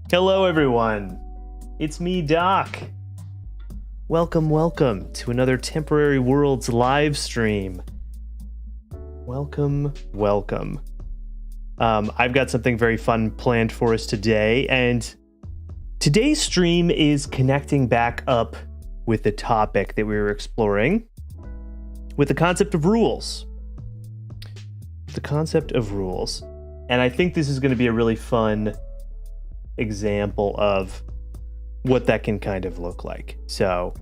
Hello, everyone. It's me, Doc. Welcome to another Temporary Worlds live stream. Welcome. I've got something very fun planned for us today, and today's stream is connecting back up with the topic that we were exploring with the concept of rules. And I think this is going to be a really fun example of what that can kind of look like. So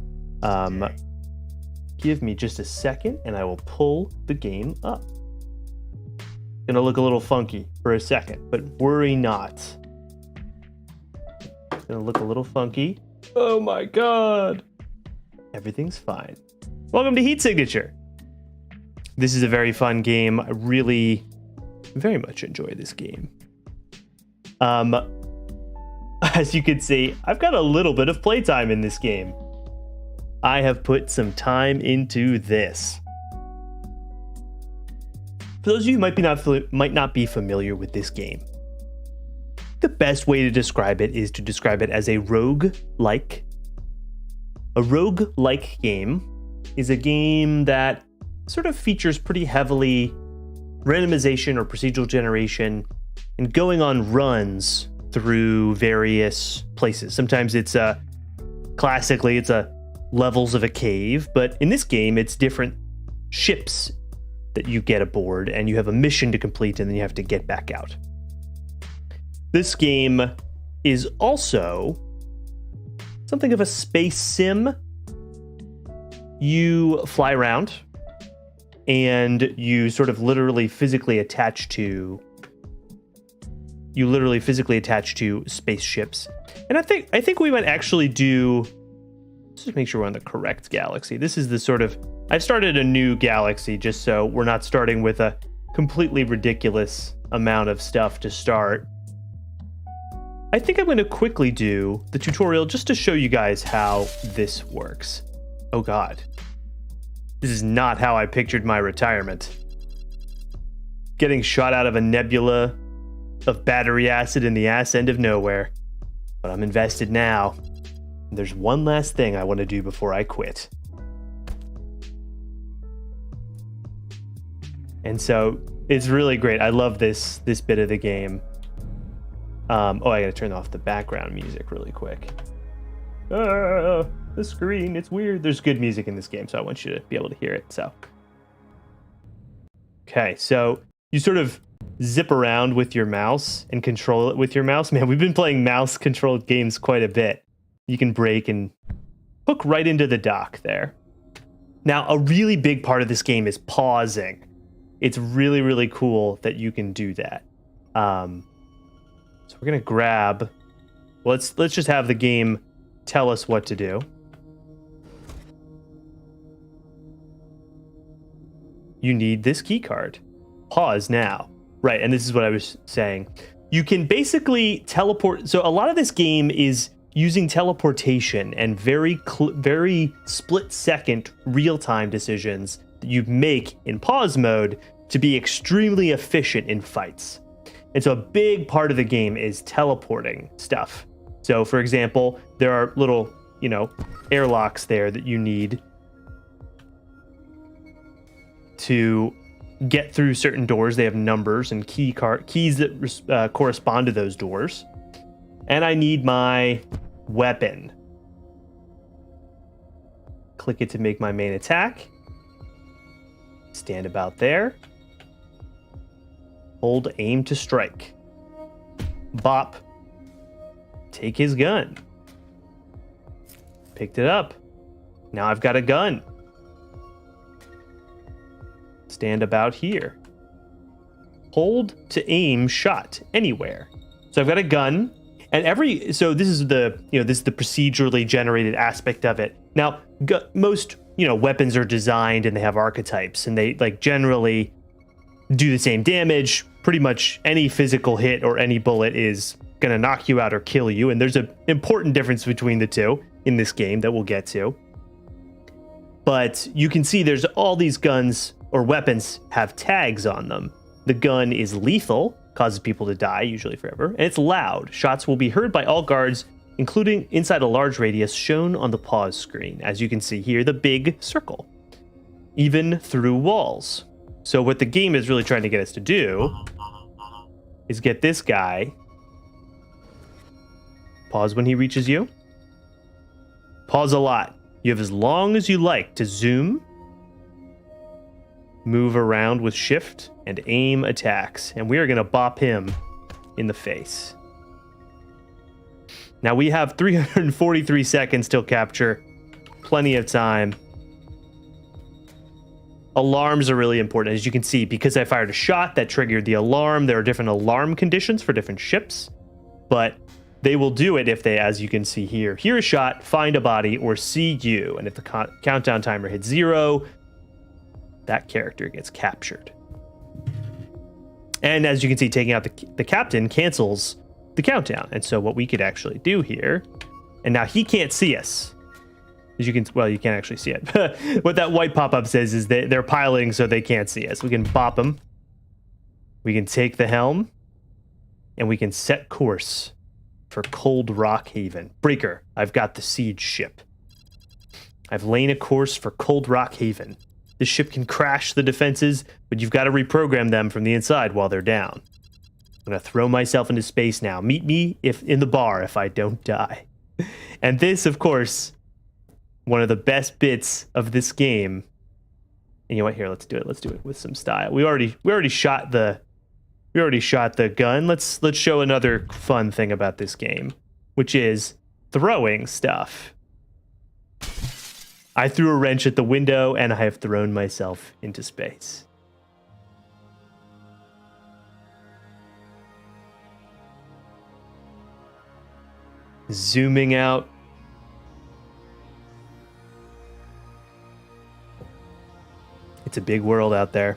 give me just a second and I will pull the game up. Gonna look a little funky for a second, but worry not. Gonna look a little funky. Oh my god. Everything's fine. Welcome to Heat Signature. This is a very fun game. I really very much enjoy this game. As you can see, I've got a little bit of playtime in this game. I have put some time into this. For those of you who might not be familiar with this game, the best way to describe it is to describe it as a roguelike. A roguelike game is a game that sort of features pretty heavily randomization or procedural generation and going on runs through various places. Sometimes it's classically it's levels of a cave, but in this game it's different ships that you get aboard and you have a mission to complete and then you have to get back out. This game is also something of a space sim. You fly around and you sort of literally physically attach to spaceships. And I think we might actually do, let's just make sure we're on the correct galaxy. This is the sort of, I've started a new galaxy just so we're not starting with a completely ridiculous amount of stuff to start. I think I'm going to quickly do the tutorial just to show you guys how this works. Oh god. This is not how I pictured my retirement. Getting shot out of a nebula of battery acid in the ass end of nowhere. But I'm invested now. There's one last thing I want to do before I quit. And so it's really great. I love this bit of the game. I gotta turn off the background music really quick. The screen, it's weird. There's good music in this game, so I want you to be able to hear it. So, okay, so you sort of zip around with your mouse and control it with your mouse. Man, we've been playing mouse-controlled games quite a bit. You can break and hook right into the dock there. Now, a really big part of this game is pausing. It's really, really cool that you can do that. So we're gonna grab. Let's just have the game tell us what to do. You need this key card. Pause now. Right, and this is what I was saying. You can basically teleport. So a lot of this game is using teleportation and very split-second real-time decisions that you make in pause mode to be extremely efficient in fights. And so a big part of the game is teleporting stuff. So, for example, there are little, airlocks there that you need to get through certain doors. They have numbers and keys that correspond to those doors. And I need my weapon. Click it to make my main attack. Stand about there. Hold aim to strike. Bop. Take his gun. Picked it up. Now I've got a gun. Stand about here. Hold to aim shot anywhere. So I've got a gun, and so this is the procedurally generated aspect of it. Now, most weapons are designed and they have archetypes, and they generally do the same damage. Pretty much any physical hit or any bullet is gonna knock you out or kill you, and there's an important difference between the two in this game that we'll get to. But you can see there's all these guns or weapons have tags on them. The gun is lethal, causes people to die, usually forever, and it's loud. Shots will be heard by all guards, including inside a large radius shown on the pause screen. As you can see here, the big circle, even through walls. So what the game is really trying to get us to do is get this guy. Pause when he reaches you. Pause a lot. You have as long as you like to zoom, move around with shift, and aim attacks. And we are going to bop him in the face. Now we have 343 seconds till capture. Plenty of time. Alarms are really important, as you can see, because I fired a shot that triggered the alarm. There are different alarm conditions for different ships, but they will do it if they, as you can see here, hear a shot, find a body, or see you. And if the countdown timer hits 0, that character gets captured. And as you can see, taking out the captain cancels the countdown. And so what we could actually do here, and now he can't see us. As you can, well, you can't actually see it. What that white pop-up says is that they're piloting so they can't see us. We can bop them. We can take the helm, and we can set course for Cold Rock Haven. Breaker, I've got the siege ship. I've laid a course for Cold Rock Haven. This ship can crash the defenses, but you've got to reprogram them from the inside while they're down. I'm going to throw myself into space now. Meet me in the bar if I don't die. And this, of course, one of the best bits of this game. And you know what? Here, let's do it. Let's do it with some style. We already shot the gun. Let's show another fun thing about this game, which is throwing stuff. I threw a wrench at the window, and I have thrown myself into space. Zooming out. It's a big world out there.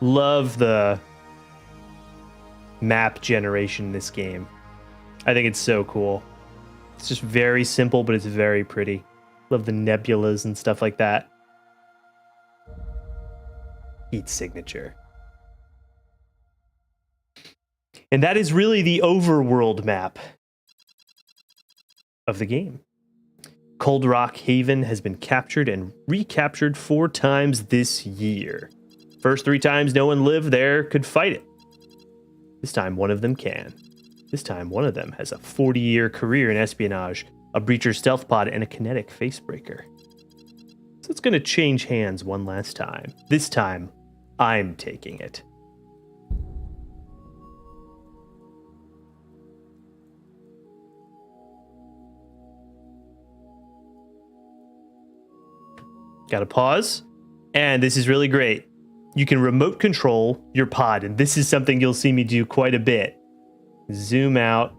Love the map generation in this game. I think it's so cool. It's just very simple, but it's very pretty. Love the nebulas and stuff like that. Heat signature. And that is really the overworld map of the game. Cold Rock Haven has been captured and recaptured 4 times this year. First 3 times no one lived there could fight it. This time one of them can. This time one of them has a 40-year career in espionage, a breacher stealth pod, and a kinetic facebreaker. So it's going to change hands one last time. This time, I'm taking it. Got to pause. And this is really great. You can remote control your pod, and this is something you'll see me do quite a bit. Zoom out,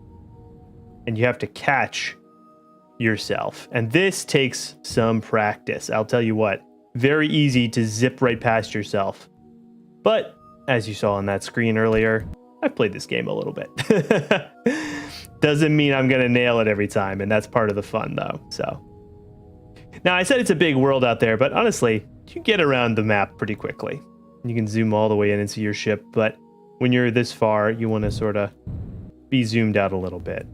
and you have to catch yourself. And this takes some practice. I'll tell you what, very easy to zip right past yourself. But as you saw on that screen earlier, I've played this game a little bit. Doesn't mean I'm going to nail it every time, and that's part of the fun, though. So now, I said it's a big world out there, but honestly, you get around the map pretty quickly. You can zoom all the way in and see your ship, but when you're this far, you want to sort of be zoomed out a little bit.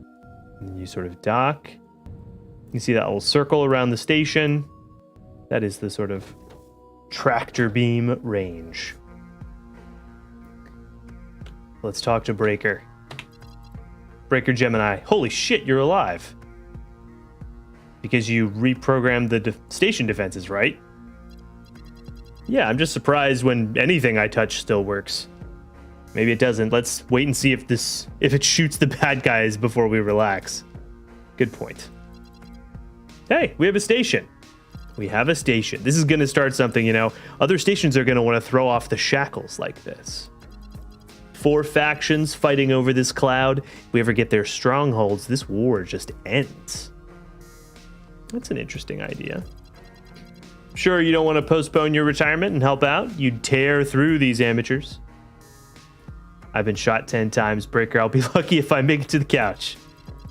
And you sort of dock. You can see that little circle around the station. That is the sort of tractor beam range. Let's talk to Breaker. Breaker Gemini. Holy shit, you're alive. Because you reprogrammed the station defenses, right? Yeah, I'm just surprised when anything I touch still works. Maybe it doesn't. Let's wait and see if it shoots the bad guys before we relax. Good point. Hey, we have a station. We have a station. This is going to start something, you know. Other stations are going to want to throw off the shackles like this. 4 factions fighting over this cloud. If we ever get their strongholds, this war just ends. That's an interesting idea. Sure, you don't want to postpone your retirement and help out. You'd tear through these amateurs. I've been shot 10 times, Breaker. I'll be lucky if I make it to the couch.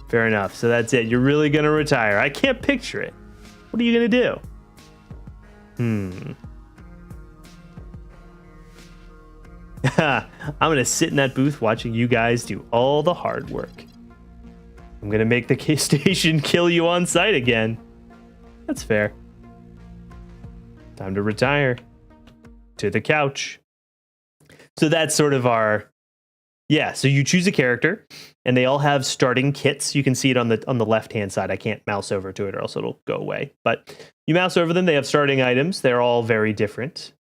Fair enough. So that's it. You're really going to retire. I can't picture it. What are you going to do? I'm going to sit in that booth watching you guys do all the hard work. I'm going to make the station kill you on sight again. That's fair. Time to retire. To the couch. So that's sort of our... Yeah, so you choose a character, and they all have starting kits. You can see it on the left-hand side. I can't mouse over to it, or else it'll go away. But you mouse over them, they have starting items. They're all very different.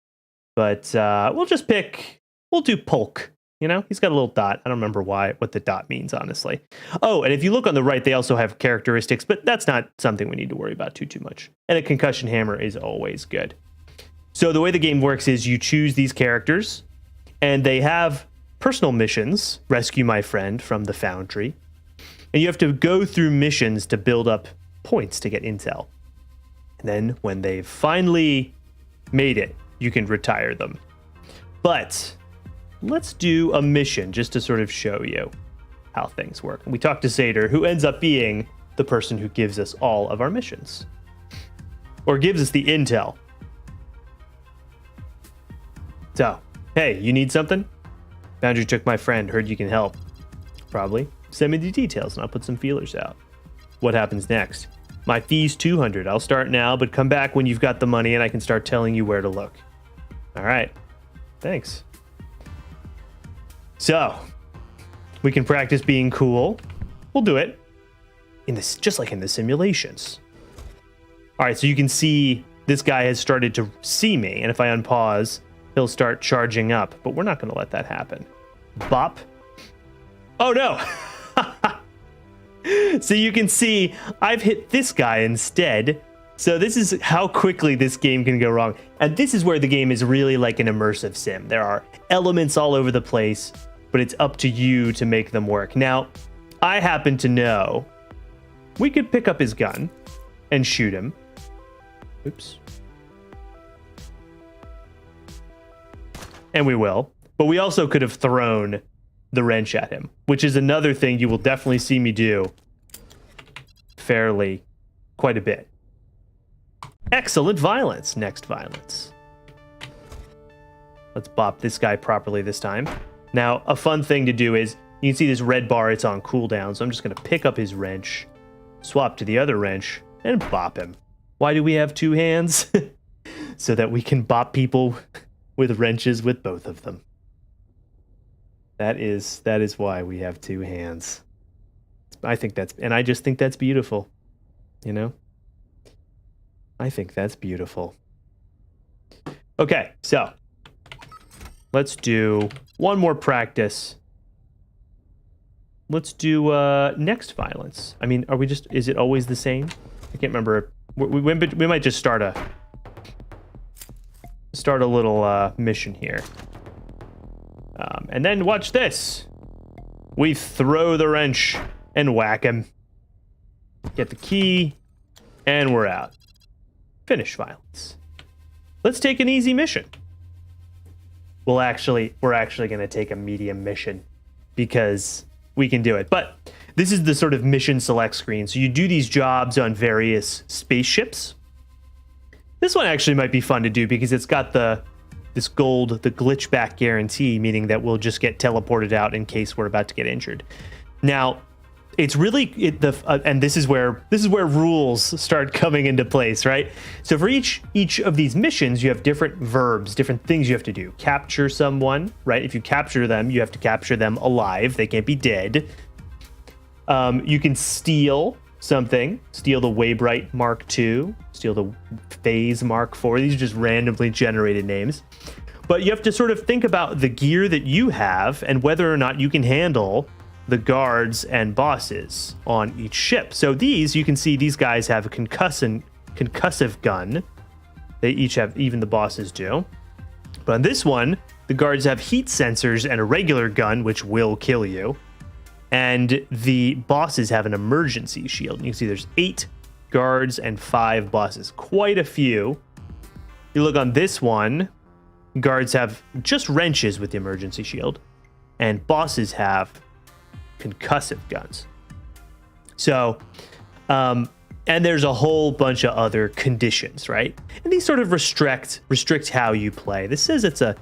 But we'll just pick... We'll do Polk. You know, he's got a little dot. I don't remember what the dot means, honestly. Oh, and if you look on the right, they also have characteristics, but that's not something we need to worry about too much. And a concussion hammer is always good. So the way the game works is you choose these characters, and they have personal missions. Rescue my friend from the foundry. And you have to go through missions to build up points to get intel. And then when they've finally made it, you can retire them. But... let's do a mission just to sort of show you how things work. We talked to Sater, who ends up being the person who gives us all of our missions. Or gives us the intel. So, hey, you need something? Foundry took my friend, heard you can help. Probably. Send me the details and I'll put some feelers out. What happens next? My fee's 200. I'll start now, but come back when you've got the money and I can start telling you where to look. All right. Thanks. So, we can practice being cool. We'll do it. Just like in the simulations. All right, so you can see this guy has started to see me, and if I unpause, he'll start charging up, but we're not going to let that happen. Bop. Oh, no. So you can see I've hit this guy instead. So this is how quickly this game can go wrong. And this is where the game is really like an immersive sim. There are elements all over the place, but it's up to you to make them work. Now, I happen to know we could pick up his gun and shoot him. Oops. And we will. But we also could have thrown the wrench at him, which is another thing you will definitely see me do fairly quite a bit. Excellent violence. Next violence. Let's bop this guy properly this time. Now, a fun thing to do is, you can see this red bar, it's on cooldown, so I'm just going to pick up his wrench, swap to the other wrench, and bop him. Why do we have two hands? So that we can bop people with wrenches with both of them. That is why we have two hands. I just think that's beautiful. You know? I think that's beautiful. Okay, so let's do one more practice. Let's do next violence. I mean, is it always the same? I can't remember. We might just start a little mission here. And then watch this. We throw the wrench and whack him. Get the key, and we're out. Finish violence. Let's take an easy mission. We're actually going to take a medium mission because we can do it. But this is the sort of mission select screen. So you do these jobs on various spaceships. This one actually might be fun to do because it's got this gold, the glitch back guarantee, meaning that we'll just get teleported out in case we're about to get injured. Now, it's really and this is where rules start coming into place, right? So for each of these missions, you have different verbs, different things you have to do. Capture someone, right? If you capture them, you have to capture them alive. They can't be dead. You can steal something, steal the Waybright Mark II, steal the Phase Mark IV. These are just randomly generated names. But you have to sort of think about the gear that you have and whether or not you can handle the guards and bosses on each ship. So you can see these guys have a concussive gun. They each have, even the bosses do. But on this one, the guards have heat sensors and a regular gun, which will kill you. And the bosses have an emergency shield. You can see there's 8 guards and 5 bosses. Quite a few. You look on this one, guards have just wrenches with the emergency shield. And bosses have concussive guns. So, and there's a whole bunch of other conditions, right? And these sort of restrict how you play. This says it's a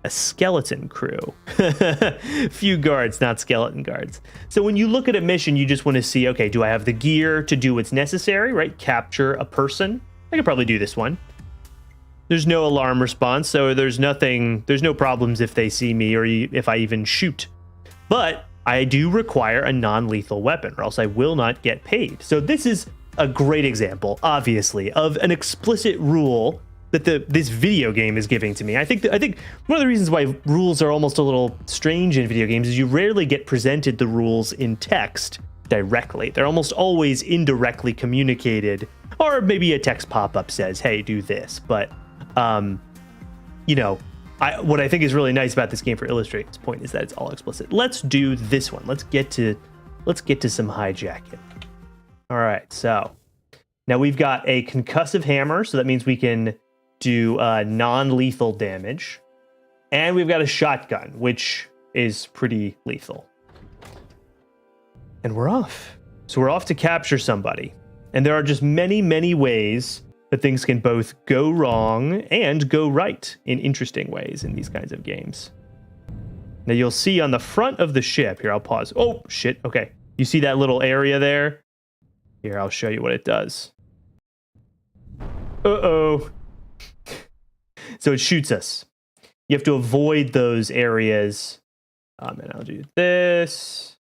a skeleton crew. Few guards, not skeleton guards. So when you look at a mission, you just want to see, okay, do I have the gear to do what's necessary, right? Capture a person. I could probably do this one. There's no alarm response, so there's no problems if they see me or if I even shoot. But I do require a non-lethal weapon, or else I will not get paid. So this is a great example, obviously, of an explicit rule that this video game is giving to me. I think one of the reasons why rules are almost a little strange in video games is you rarely get presented the rules in text directly. They're almost always indirectly communicated, or maybe a text pop-up says, hey, do this. But, you know, what I think is really nice about this game, for illustrating this point, is that it's all explicit. Let's do this one. Let's get to some hijacking. All right, so now we've got a concussive hammer, so that means we can do non-lethal damage, and we've got a shotgun, which is pretty lethal. And we're off. So we're off to capture somebody. And there are just many, many ways that things can both go wrong and go right in interesting ways in these kinds of games. Now you'll see on the front of the ship, here, I'll pause. Oh, shit, okay. You see that little area there? Here, I'll show you what it does. Uh-oh. So it shoots us. You have to avoid those areas. And I'll do this.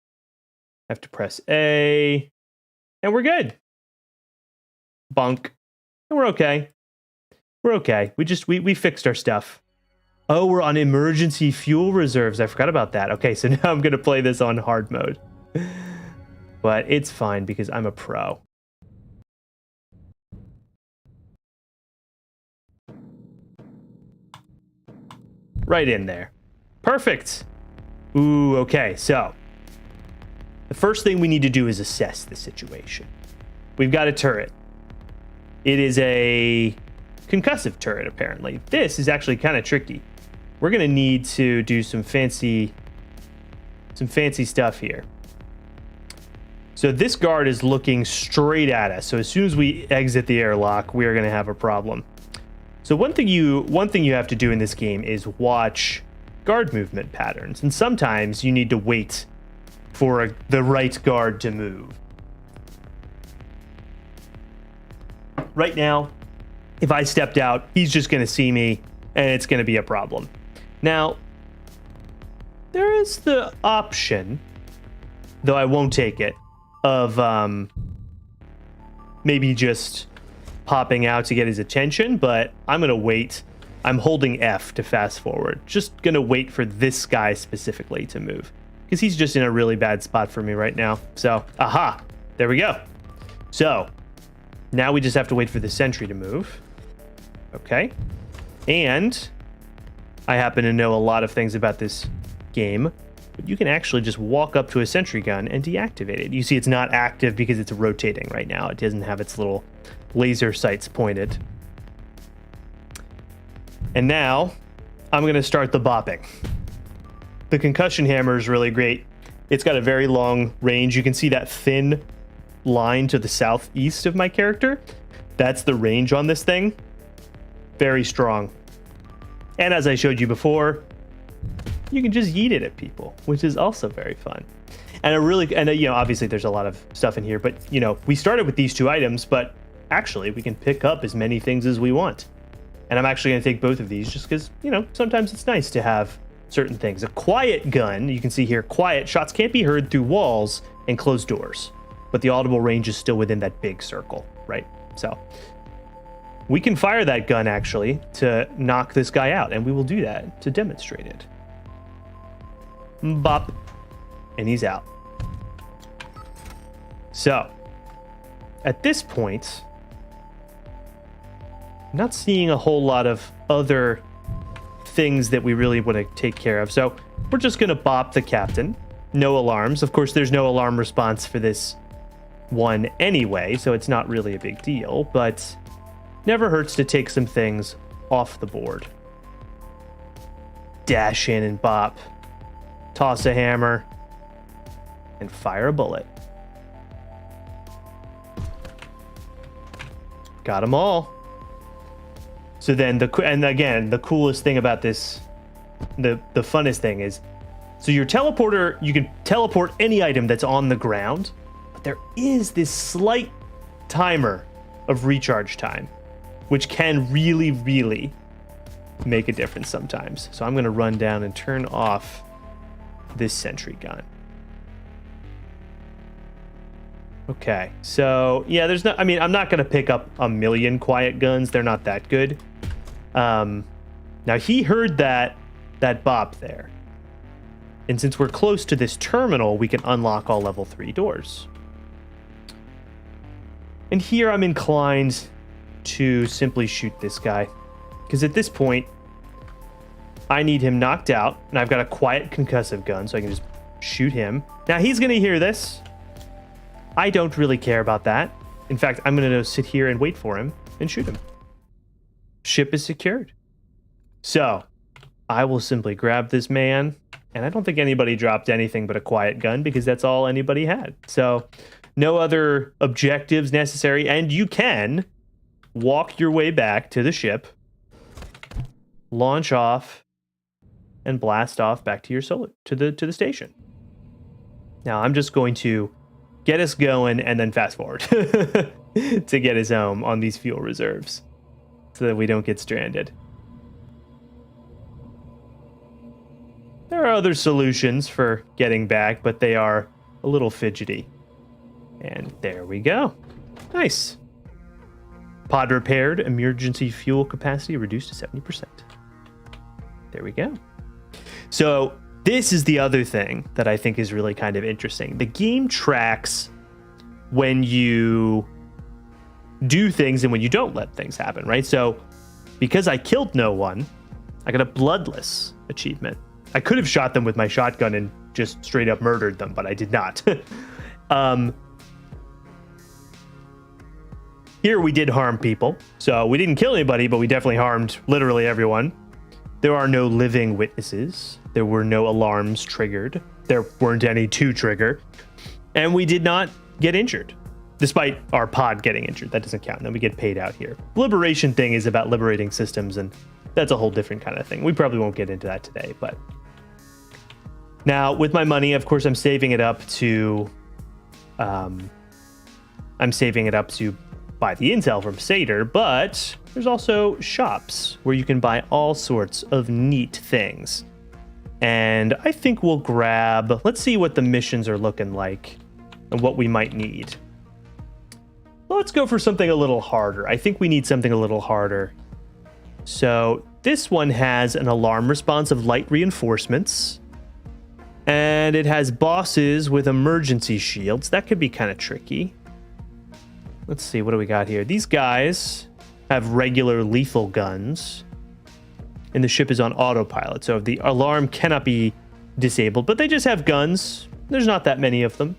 Have to press A. And we're good. Bonk. And we're okay. We're okay. We fixed our stuff. Oh, we're on emergency fuel reserves. I forgot about that. Okay, so now I'm going to play this on hard mode. But it's fine because I'm a pro. Right in there. Perfect. Ooh, okay, so the first thing we need to do is assess the situation. We've got a turret. It is a concussive turret, apparently. This is actually kind of tricky. We're going to need to do some fancy stuff here. So this guard is looking straight at us. So as soon as we exit the airlock, we are going to have a problem. So one thing you have to do in this game is watch guard movement patterns. And sometimes you need to wait for the right guard to move. Right now, if I stepped out, he's just going to see me, and it's going to be a problem. Now, there is the option, though I won't take it, of maybe just popping out to get his attention, but I'm going to wait. I'm holding F to fast forward. Just going to wait for this guy specifically to move, because he's just in a really bad spot for me right now. So, aha, there we go. So, now we just have to wait for the sentry to move. Okay. And I happen to know a lot of things about this game, but you can actually just walk up to a sentry gun and deactivate it. You see it's not active because it's rotating right now. It doesn't have its little laser sights pointed. And now I'm going to start the bopping. The concussion hammer is really great. It's got a very long range. You can see that thin line to the southeast of my character. That's the range on this thing. Very strong. And as I showed you before, you can just yeet it at people, which is also very fun. And you know, obviously there's a lot of stuff in here, but you know, we started with these two items, but actually we can pick up as many things as we want. And I'm actually going to take both of these just because, you know, sometimes it's nice to have certain things. A quiet gun, you can see here, quiet shots can't be heard through walls and closed doors, but the audible range is still within that big circle, right? So we can fire that gun actually to knock this guy out, and we will do that to demonstrate it. Bop, and he's out. So at this point, I'm not seeing a whole lot of other things that we really want to take care of. So we're just going to bop the captain. No alarms. Of course, there's no alarm response for this one anyway, so it's not really a big deal, but never hurts to take some things off the board. Dash in and bop. Toss a hammer. And fire a bullet. Got them all. So then, and again, the coolest thing about this the funnest thing is, so your teleporter, you can teleport any item that's on the ground, but there is this slight timer of recharge time, which can really, really make a difference sometimes. So I'm going to run down and turn off this sentry gun. Okay, so yeah, there's no, I mean, I'm not going to pick up a million quiet guns. They're not that good. Now he heard that bop there. And since we're close to this terminal, we can unlock all level 3 doors. And here I'm inclined to simply shoot this guy, because at this point, I need him knocked out, and I've got a quiet concussive gun, so I can just shoot him. Now he's going to hear this. I don't really care about that. In fact, I'm going to sit here and wait for him and shoot him. Ship is secured. So I will simply grab this man, and I don't think anybody dropped anything but a quiet gun, because that's all anybody had. So no other objectives necessary, and you can walk your way back to the ship, launch off, and blast off back to your to the station. Now I'm just going to get us going and then fast forward to get us home on these fuel reserves so that we don't get stranded. There are other solutions for getting back, but they are a little fidgety. And there we go. Nice. Pod repaired, emergency fuel capacity reduced to 70%. There we go. So this is the other thing that I think is really kind of interesting. The game tracks when you do things and when you don't let things happen, right? So because I killed no one, I got a bloodless achievement. I could have shot them with my shotgun and just straight up murdered them, but I did not. Here we did harm people. So we didn't kill anybody, but we definitely harmed literally everyone. There are no living witnesses. There were no alarms triggered. There weren't any to trigger. And we did not get injured, despite our pod getting injured. That doesn't count. And then we get paid out here. Liberation thing is about liberating systems, and that's a whole different kind of thing. We probably won't get into that today, but now with my money, of course, I'm saving it up to buy the intel from Seder, but there's also shops where you can buy all sorts of neat things. And I think we'll grab, let's see what the missions are looking like and what we might need. Well, let's go for something a little harder. I think we need something a little harder. So this one has an alarm response of light reinforcements, and it has bosses with emergency shields. That could be kind of tricky. Let's see, what do we got here? These guys have regular lethal guns, and the ship is on autopilot, so the alarm cannot be disabled, but they just have guns. There's not that many of them.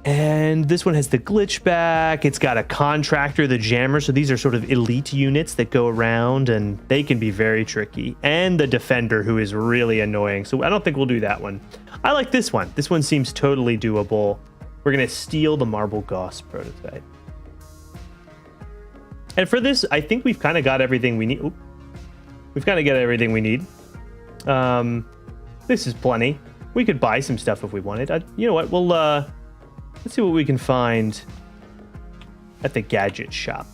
And this one has the glitch back. It's got a contractor, the jammer, so these are sort of elite units that go around, and they can be very tricky. And the defender, who is really annoying, so I don't think we'll do that one. I like this one. This one seems totally doable. We're going to steal the Marble Gauss prototype. And for this, I think we've kind of got everything we need. Oop. We've kind of got everything we need. This is plenty. We could buy some stuff if we wanted. You know what? We'll let's see what we can find at the gadget shop.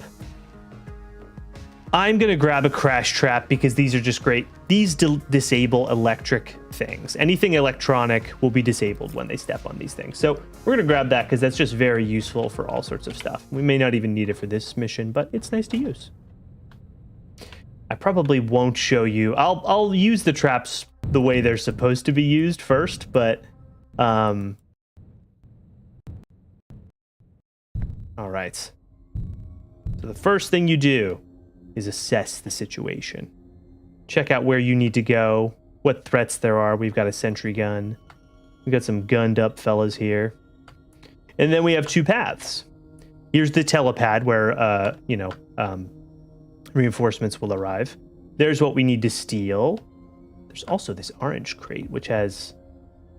I'm going to grab a crash trap because these are just great. These disable electric things. Anything electronic will be disabled when they step on these things. So we're going to grab that because that's just very useful for all sorts of stuff. We may not even need it for this mission, but it's nice to use. I probably won't show you. I'll use the traps the way they're supposed to be used first, but all right. So the first thing you do is assess the situation. Check out where you need to go, what threats there are. We've got a sentry gun. We've got some gunned up fellas here. And then we have two paths. Here's the telepad where, reinforcements will arrive. There's what we need to steal. There's also this orange crate, which has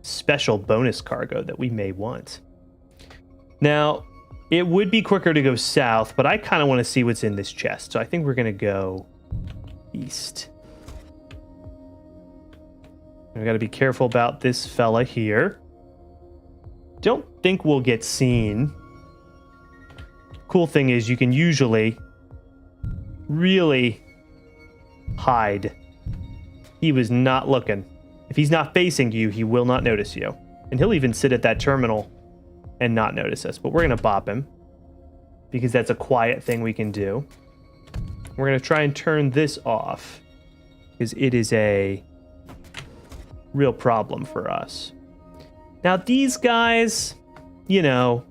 special bonus cargo that we may want. Now, it would be quicker to go south, but I kind of want to see what's in this chest. So I think we're going to go east. We got to be careful about this fella here. Don't think we'll get seen. Cool thing is you can usually really hide. He was not looking. If he's not facing you, he will not notice you. And he'll even sit at that terminal and not notice us. But we're going to bop him because that's a quiet thing we can do. We're going to try and turn this off because it is a real problem for us. Now, these guys, you know,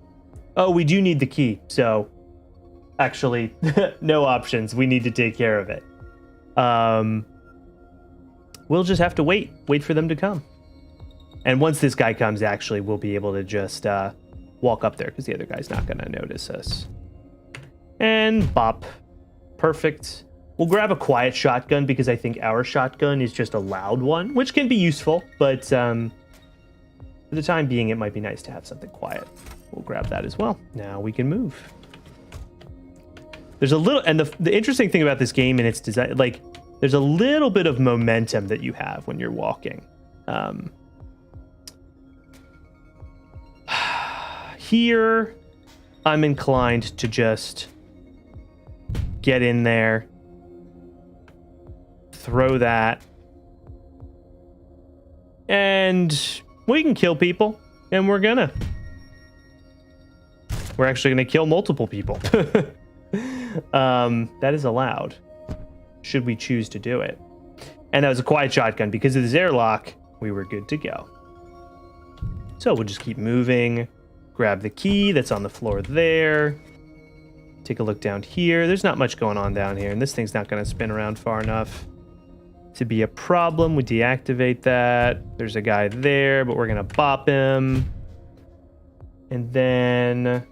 oh, we do need the key. So, actually, no options. We need to take care of it. We'll just have to wait for them to come. And once this guy comes, actually, we'll be able to just walk up there because the other guy's not going to notice us. And bop. Perfect. We'll grab a quiet shotgun because I think our shotgun is just a loud one, which can be useful, but for the time being, it might be nice to have something quiet. We'll grab that as well. Now we can move. There's a little, and the interesting thing about this game and its design, like, there's a little bit of momentum that you have when you're walking. Here, I'm inclined to just get in there, throw that, and we can kill people, and we're actually gonna kill multiple people. That is allowed, should we choose to do it. And that was a quiet shotgun. Because of this airlock, we were good to go. So we'll just keep moving, grab the key that's on the floor there, take a look down here. There's not much going on down here, and this thing's not going to spin around far enough to be a problem. We deactivate that. There's a guy there, but we're going to bop him. And then,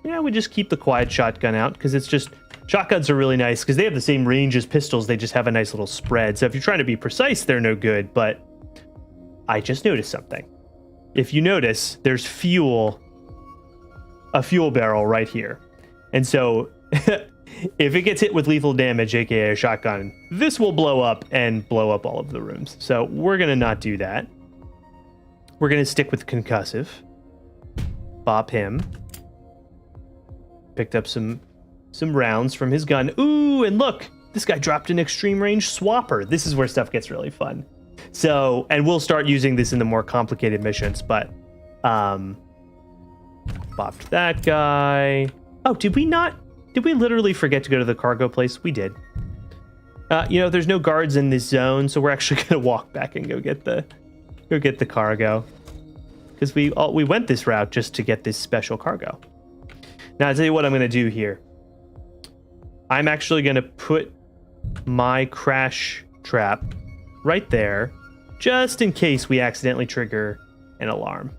yeah, we just keep the quiet shotgun out because it's just, shotguns are really nice because they have the same range as pistols. They just have a nice little spread. So if you're trying to be precise, they're no good. But I just noticed something. If you notice, there's a fuel barrel right here. And so if it gets hit with lethal damage, aka a shotgun, this will blow up and blow up all of the rooms. So we're going to not do that. We're going to stick with concussive. Bop him. Picked up some rounds from his gun. Ooh, and look, this guy dropped an extreme range swapper. This is where stuff gets really fun. So, and we'll start using this in the more complicated missions, but bopped that guy. Oh, did we literally forget to go to the cargo place? We did. You know, there's no guards in this zone, so we're actually going to walk back and go get the cargo. Because we went this route just to get this special cargo. Now, I'll tell you what I'm going to do here. I'm actually going to put my crash trap right there, just in case we accidentally trigger an alarm.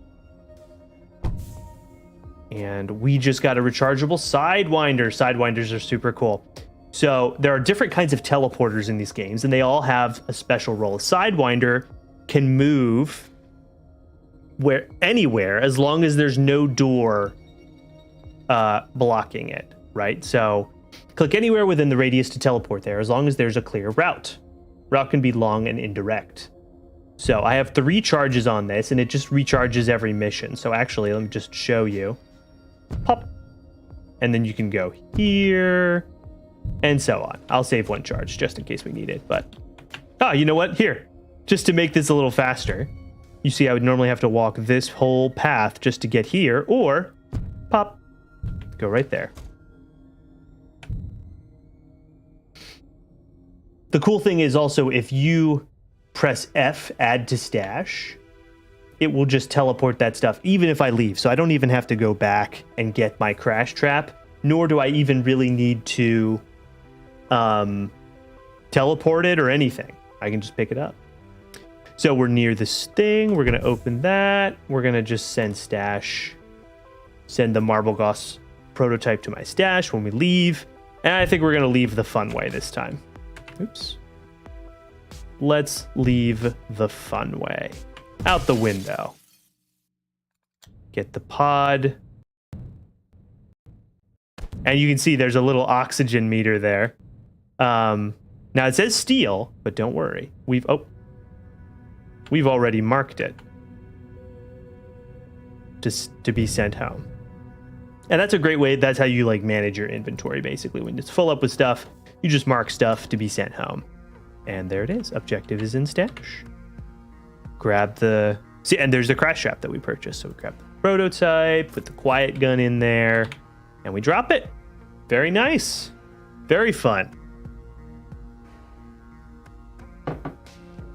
And we just got a rechargeable Sidewinder. Sidewinders are super cool. So there are different kinds of teleporters in these games, and they all have a special role. A Sidewinder can move anywhere as long as there's no door blocking it, right? So click anywhere within the radius to teleport there, as long as there's a clear route. Route can be long and indirect. So I have 3 charges on this, and it just recharges every mission. So actually, let me just show you. Pop. And then you can go here, and so on. I'll save 1 charge just in case we need it. But, you know what? Here, just to make this a little faster, you see I would normally have to walk this whole path just to get here, or pop, go right there. The cool thing is also if you press F, add to stash, it will just teleport that stuff even if I leave. So I don't even have to go back and get my crash trap, nor do I even really need to teleport it or anything. I can just pick it up. So we're near this thing. We're going to open that. We're going to just send the Marble Goss prototype to my stash when we leave. And I think we're going to leave the fun way this time. Oops. Let's leave the fun way. Out the window. Get the pod. And you can see there's a little oxygen meter there. Now it says steel, but don't worry. we've already marked it to be sent home. And that's a great way. That's how you like manage your inventory, basically. When it's full up with stuff, you just mark stuff to be sent home. And there it is. Objective is in stash. Grab the... See, and there's the crash trap that we purchased. So we grab the prototype, put the quiet gun in there, and we drop it. Very nice. Very fun.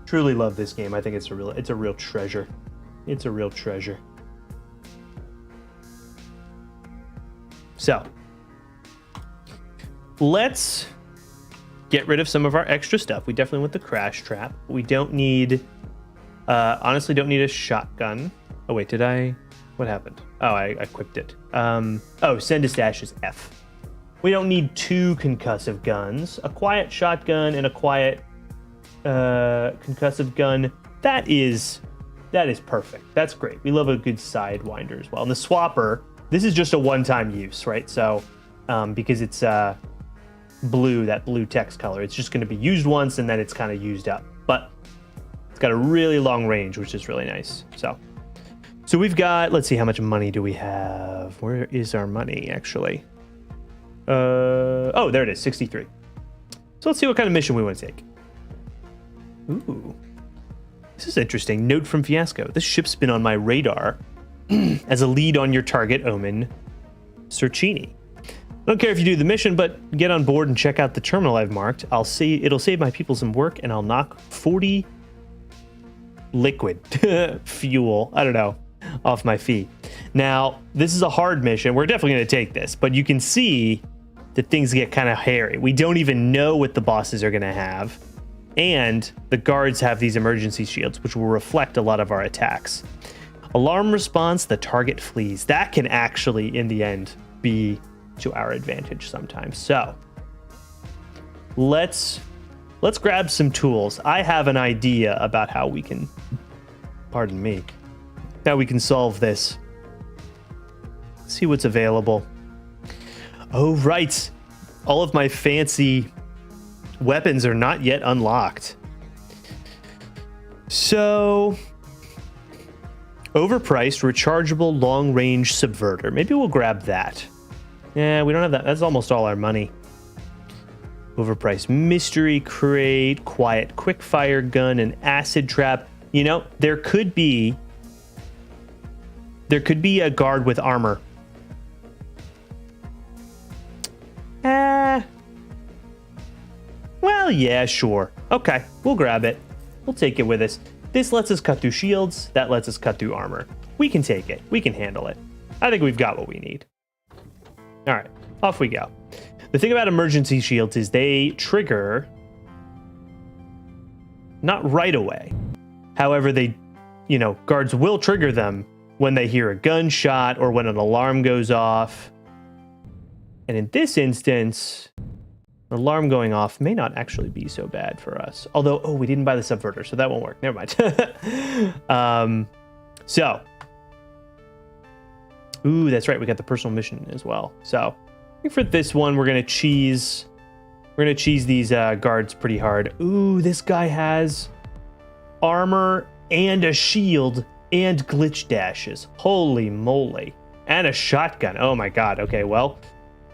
Truly love this game. I think it's a real treasure. It's a real treasure. So, let's get rid of some of our extra stuff. We definitely want the crash trap. We don't need, honestly, don't need a shotgun. Oh, wait, did I? What happened? Oh, I equipped it. Oh, send to stash is F. We don't need 2 concussive guns. A quiet shotgun and a quiet concussive gun. That is perfect. That's great. We love a good sidewinder as well. And the swapper, this is just a one-time use, right? So, because it's blue, that blue text color, it's just going to be used once and then it's kind of used up. But it's got a really long range, which is really nice. So we've got, let's see, how much money do we have? Where is our money, actually? Oh, there it is, 63. So let's see what kind of mission we want to take. Ooh. This is interesting. Note from Fiasco. This ship's been on my radar as a lead on your target, Omen Cercini. I don't care if you do the mission, but get on board and check out the terminal I've marked. It'll save my people some work, and I'll knock 40 liquid fuel, I don't know, off my fee. Now, this is a hard mission. We're definitely going to take this, but you can see that things get kind of hairy. We don't even know what the bosses are going to have, and the guards have these emergency shields, which will reflect a lot of our attacks. Alarm response, the target flees. That can actually, in the end, be to our advantage sometimes. So, let's grab some tools. I have an idea about how we can, pardon me, how we can solve this. Let's see what's available. Oh, right. All of my fancy weapons are not yet unlocked. So, overpriced, rechargeable, long-range subverter. Maybe we'll grab that. Yeah, we don't have that. That's almost all our money. Overpriced mystery crate, quiet quickfire gun, and acid trap. You know, there could be a guard with armor. Well, yeah, sure. Okay, we'll grab it. We'll take it with us. This lets us cut through shields. That lets us cut through armor. We can take it. We can handle it. I think we've got what we need. All right, off we go. The thing about emergency shields is they trigger not right away. However, guards will trigger them when they hear a gunshot or when an alarm goes off. And in this instance, an alarm going off may not actually be so bad for us. Although, we didn't buy the subverter, so that won't work. Never mind. Ooh, that's right. We got the personal mission as well. So I think for this one, we're gonna cheese these guards pretty hard. Ooh, this guy has armor and a shield and glitch dashes. Holy moly. And a shotgun. Oh my god. Okay, well,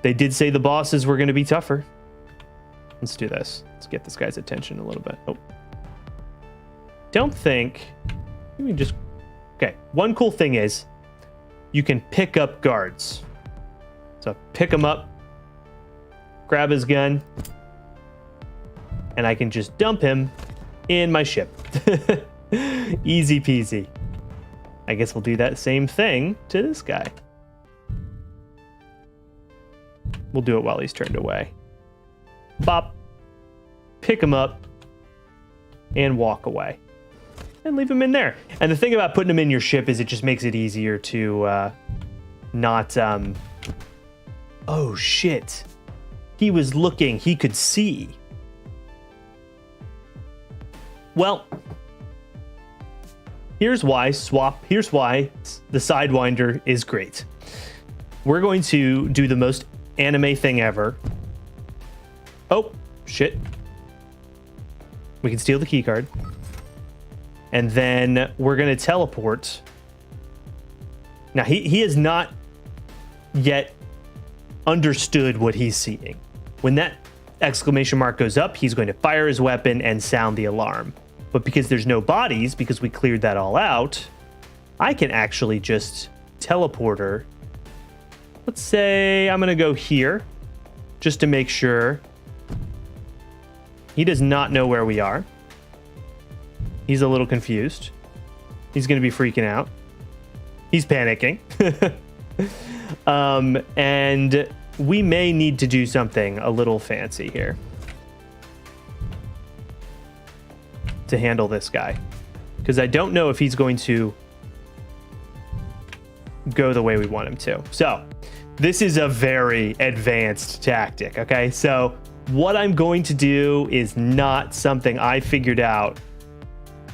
they did say the bosses were gonna be tougher. Let's do this. Let's get this guy's attention a little bit. Oh. Don't think... We can just... Okay, one cool thing is you can pick up guards. So pick him up, grab his gun, and I can just dump him in my ship. Easy peasy. I guess we'll do that same thing to this guy. We'll do it while he's turned away. Bop. Pick him up. And walk away. And leave him in there. And the thing about putting him in your ship is it just makes it easier to not... Oh, shit. He was looking. He could see. Well, here's why the Sidewinder is great. We're going to do the most anime thing ever. Oh, shit. We can steal the key card. And then we're going to teleport. Now, he has not yet understood what he's seeing. When that exclamation mark goes up, he's going to fire his weapon and sound the alarm. But because there's no bodies, because we cleared that all out, I can actually just teleport her. Let's say I'm going to go here just to make sure. He does not know where we are. He's a little confused. He's going to be freaking out. He's panicking. And we may need to do something a little fancy here to handle this guy, because I don't know if he's going to go the way we want him to. So this is a very advanced tactic. Okay, so what I'm going to do is not something I figured out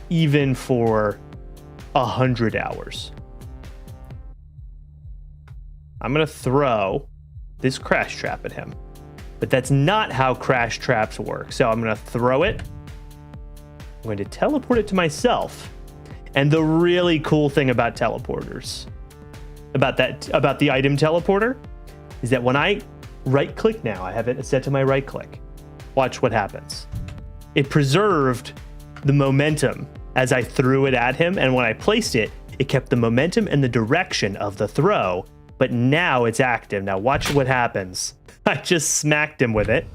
even for 100 hours. I'm going to throw this crash trap at him, but that's not how crash traps work. So I'm going to throw it. I'm going to teleport it to myself. And the really cool thing about teleporters, about the item teleporter, is that when I right click now, I have it set to my right click. Watch what happens. It preserved the momentum as I threw it at him. And when I placed it, it kept the momentum and the direction of the throw. But now it's active. Now watch what happens. I just smacked him with it.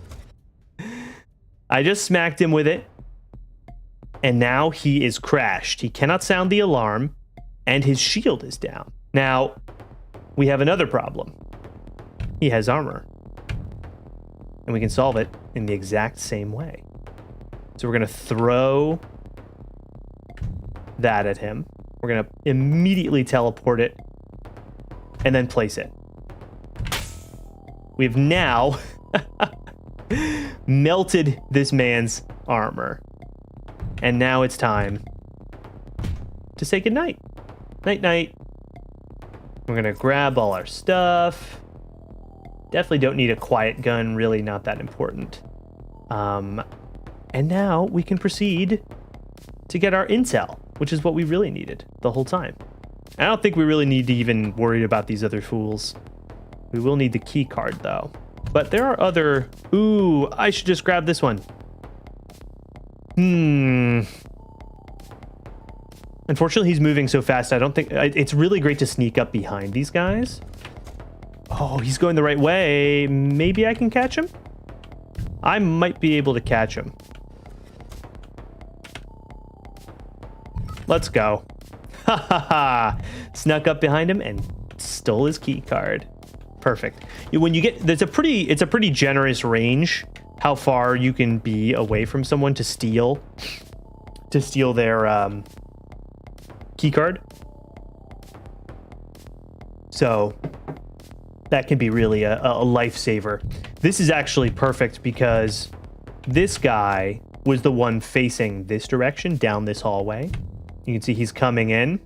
And now he is crashed. He cannot sound the alarm, and his shield is down. Now, we have another problem. He has armor. And we can solve it in the exact same way. So we're going to throw that at him. We're going to immediately teleport it and then place it. We've now melted this man's armor. And now it's time to say goodnight. Night, night. We're going to grab all our stuff. Definitely don't need a quiet gun. Really not that important. And now we can proceed to get our intel, which is what we really needed the whole time. I don't think we really need to even worry about these other fools. We will need the key card, though. But there are other... Ooh, I should just grab this one. Unfortunately, he's moving so fast, I don't think... It's really great to sneak up behind these guys. Oh, he's going the right way. Maybe I can catch him? I might be able to catch him. Let's go. Ha ha ha. Snuck up behind him and stole his key card. Perfect. When you get... it's a pretty generous range how far you can be away from someone to steal their key card. So that can be really a lifesaver. This is actually perfect because this guy was the one facing this direction down this hallway. You can see he's coming in,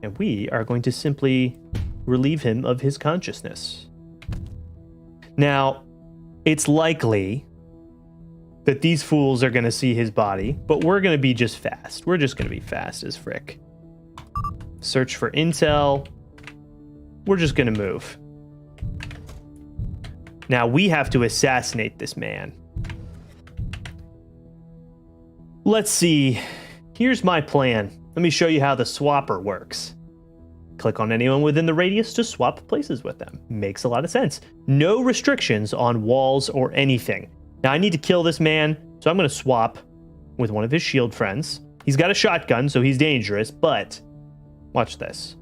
and we are going to simply relieve him of his consciousness. Now, it's likely that these fools are going to see his body, but we're going to be just fast. We're just going to be fast as frick. Search for intel. We're just going to move. Now we have to assassinate this man. Let's see. Here's my plan. Let me show you how the swapper works. Click on anyone within the radius to swap places with them. Makes a lot of sense. No restrictions on walls or anything. Now I need to kill this man, so I'm going to swap with one of his shield friends. He's got a shotgun, so he's dangerous, but watch this.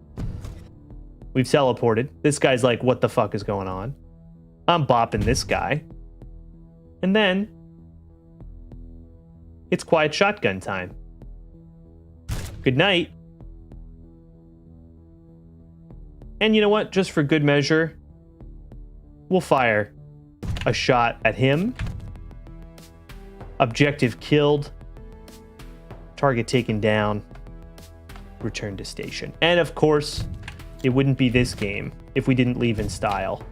We've teleported. This guy's like, what the fuck is going on? I'm bopping this guy. And then it's quiet shotgun time. Good night. And you know what? Just for good measure, we'll fire a shot at him. Objective killed. Target taken down. Return to station. And of course, it wouldn't be this game if we didn't leave in style.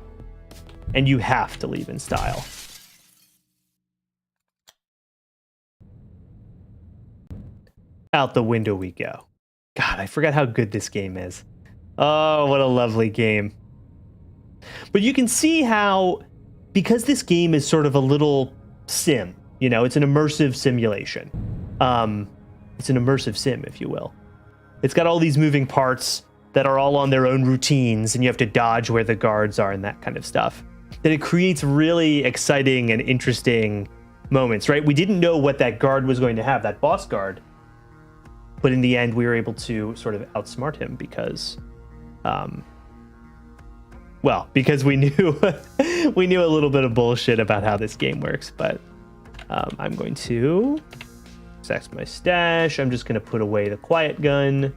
And you have to leave in style. out the window we go. God, I forgot how good this game is. Oh, what a lovely game. But you can see how, because this game is sort of a little sim, you know, it's an immersive simulation. It's an immersive sim, if you will. It's got all these moving parts that are all on their own routines, and you have to dodge where the guards are and that kind of stuff. That it creates really exciting and interesting moments, right? We didn't know what that guard was going to have, that boss guard. But in the end, we were able to sort of outsmart him because, because we knew we knew a little bit of bullshit about how this game works. But I'm going to sex my stash. I'm just going to put away the quiet gun.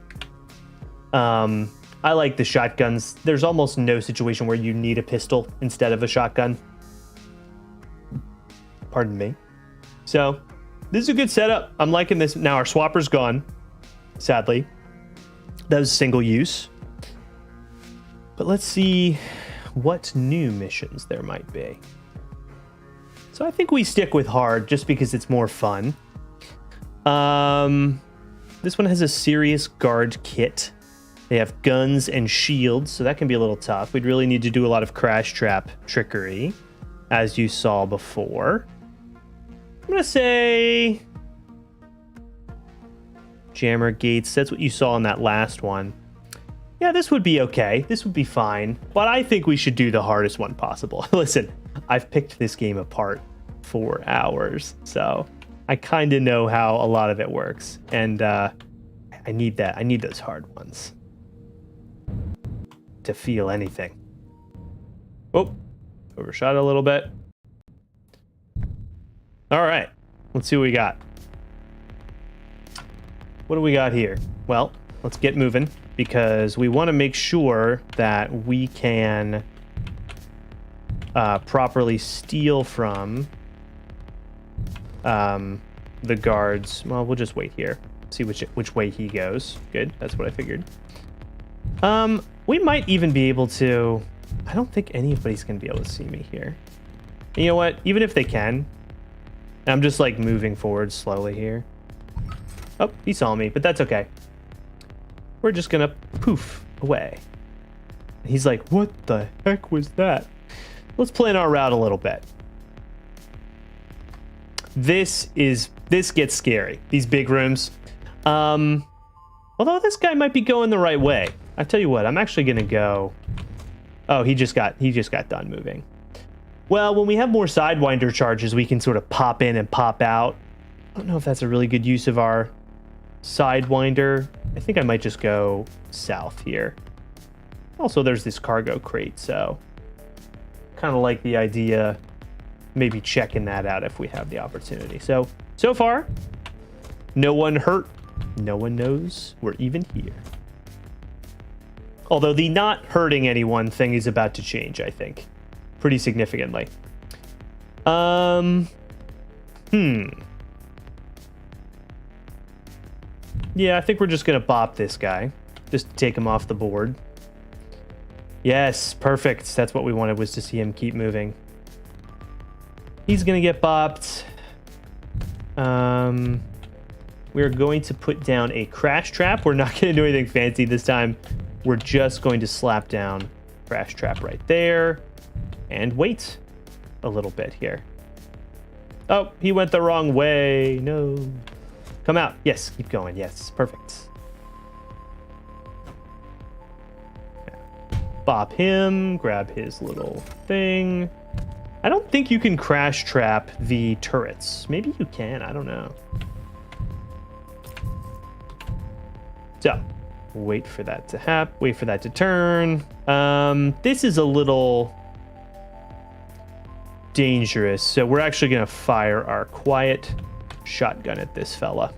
I like the shotguns. There's almost no situation where you need a pistol instead of a shotgun. Pardon me. So this is a good setup. I'm liking this. Now our swapper's gone. Sadly, that was single use. But let's see what new missions there might be. So I think we stick with hard just because it's more fun. This one has a serious guard kit. They have guns and shields, so that can be a little tough. We'd really need to do a lot of crash trap trickery, as you saw before. I'm gonna say jammer gates. That's what you saw in that last one. Yeah, this would be okay. This would be fine. But I think we should do the hardest one possible. Listen, I've picked this game apart for hours, so I kind of know how a lot of it works. And I need that. I need those hard ones to feel anything. Oh, overshot a little bit. All right, let's see what we got. What do we got here? Well, let's get moving because we want to make sure that we can properly steal from the guards. Well, we'll just wait here. See which way he goes. Good, that's what I figured. We might even be able to... I don't think anybody's going to be able to see me here. And you know what? Even if they can, I'm just like moving forward slowly here. Oh, he saw me, but that's okay. We're just gonna poof away. He's like, what the heck was that? Let's plan our route a little bit. This gets scary. These big rooms. Although this guy might be going the right way. I tell you what, I'm actually gonna go. Oh, he just got done moving. Well, when we have more Sidewinder charges, we can sort of pop in and pop out. I don't know if that's a really good use of our Sidewinder. I think I might just go south here. Also, there's this cargo crate, so kind of like the idea, maybe checking that out if we have the opportunity. So far, no one hurt. No one knows we're even here. Although the not hurting anyone thing is about to change, I think, pretty significantly. Yeah, I think we're just gonna bop this guy, just to take him off the board. Yes, perfect. That's what we wanted, was to see him keep moving. He's gonna get bopped. We're going to put down a crash trap. We're not gonna do anything fancy this time. We're just going to slap down crash trap right there and wait a little bit here. Oh, he went the wrong way. No. Come out. Yes, keep going. Yes, perfect. Bop him, grab his little thing. I don't think you can crash trap the turrets. Maybe you can, I don't know. So, wait for that to happen, wait for that to turn. This is a little dangerous, so we're actually gonna fire our quiet shotgun at this fella.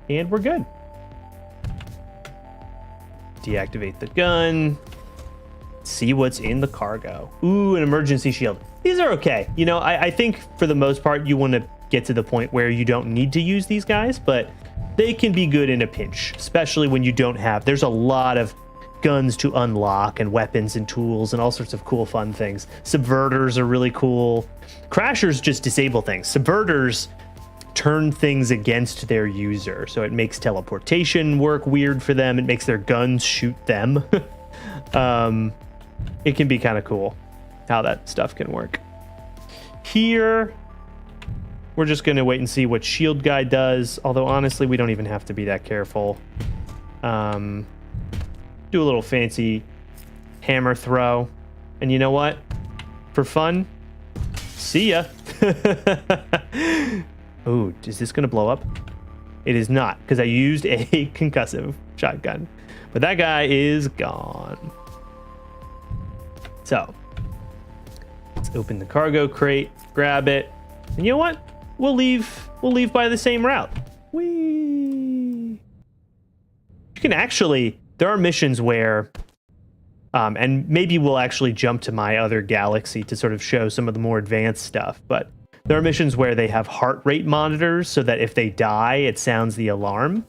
And we're good. Deactivate the gun. See what's in the cargo. Ooh, an emergency shield. These are okay. You know, I think for the most part, you want to get to the point where you don't need to use these guys, but they can be good in a pinch, especially when you don't have... There's a lot of guns to unlock and weapons and tools and all sorts of cool, fun things. Subverters are really cool. Crashers just disable things. Subverters turn things against their user. So it makes teleportation work weird for them. It makes their guns shoot them. It can be kind of cool how that stuff can work. Here, we're just going to wait and see what shield guy does. Although, honestly, we don't even have to be that careful. Do a little fancy hammer throw. And you know what? For fun, see ya. Oh, is this going to blow up? It is not, because I used a concussive shotgun. But that guy is gone. So, let's open the cargo crate, grab it. And you know what? We'll leave by the same route. Whee! You can actually, there are missions where, and maybe we'll actually jump to my other galaxy to sort of show some of the more advanced stuff, but there are missions where they have heart rate monitors so that if they die, it sounds the alarm.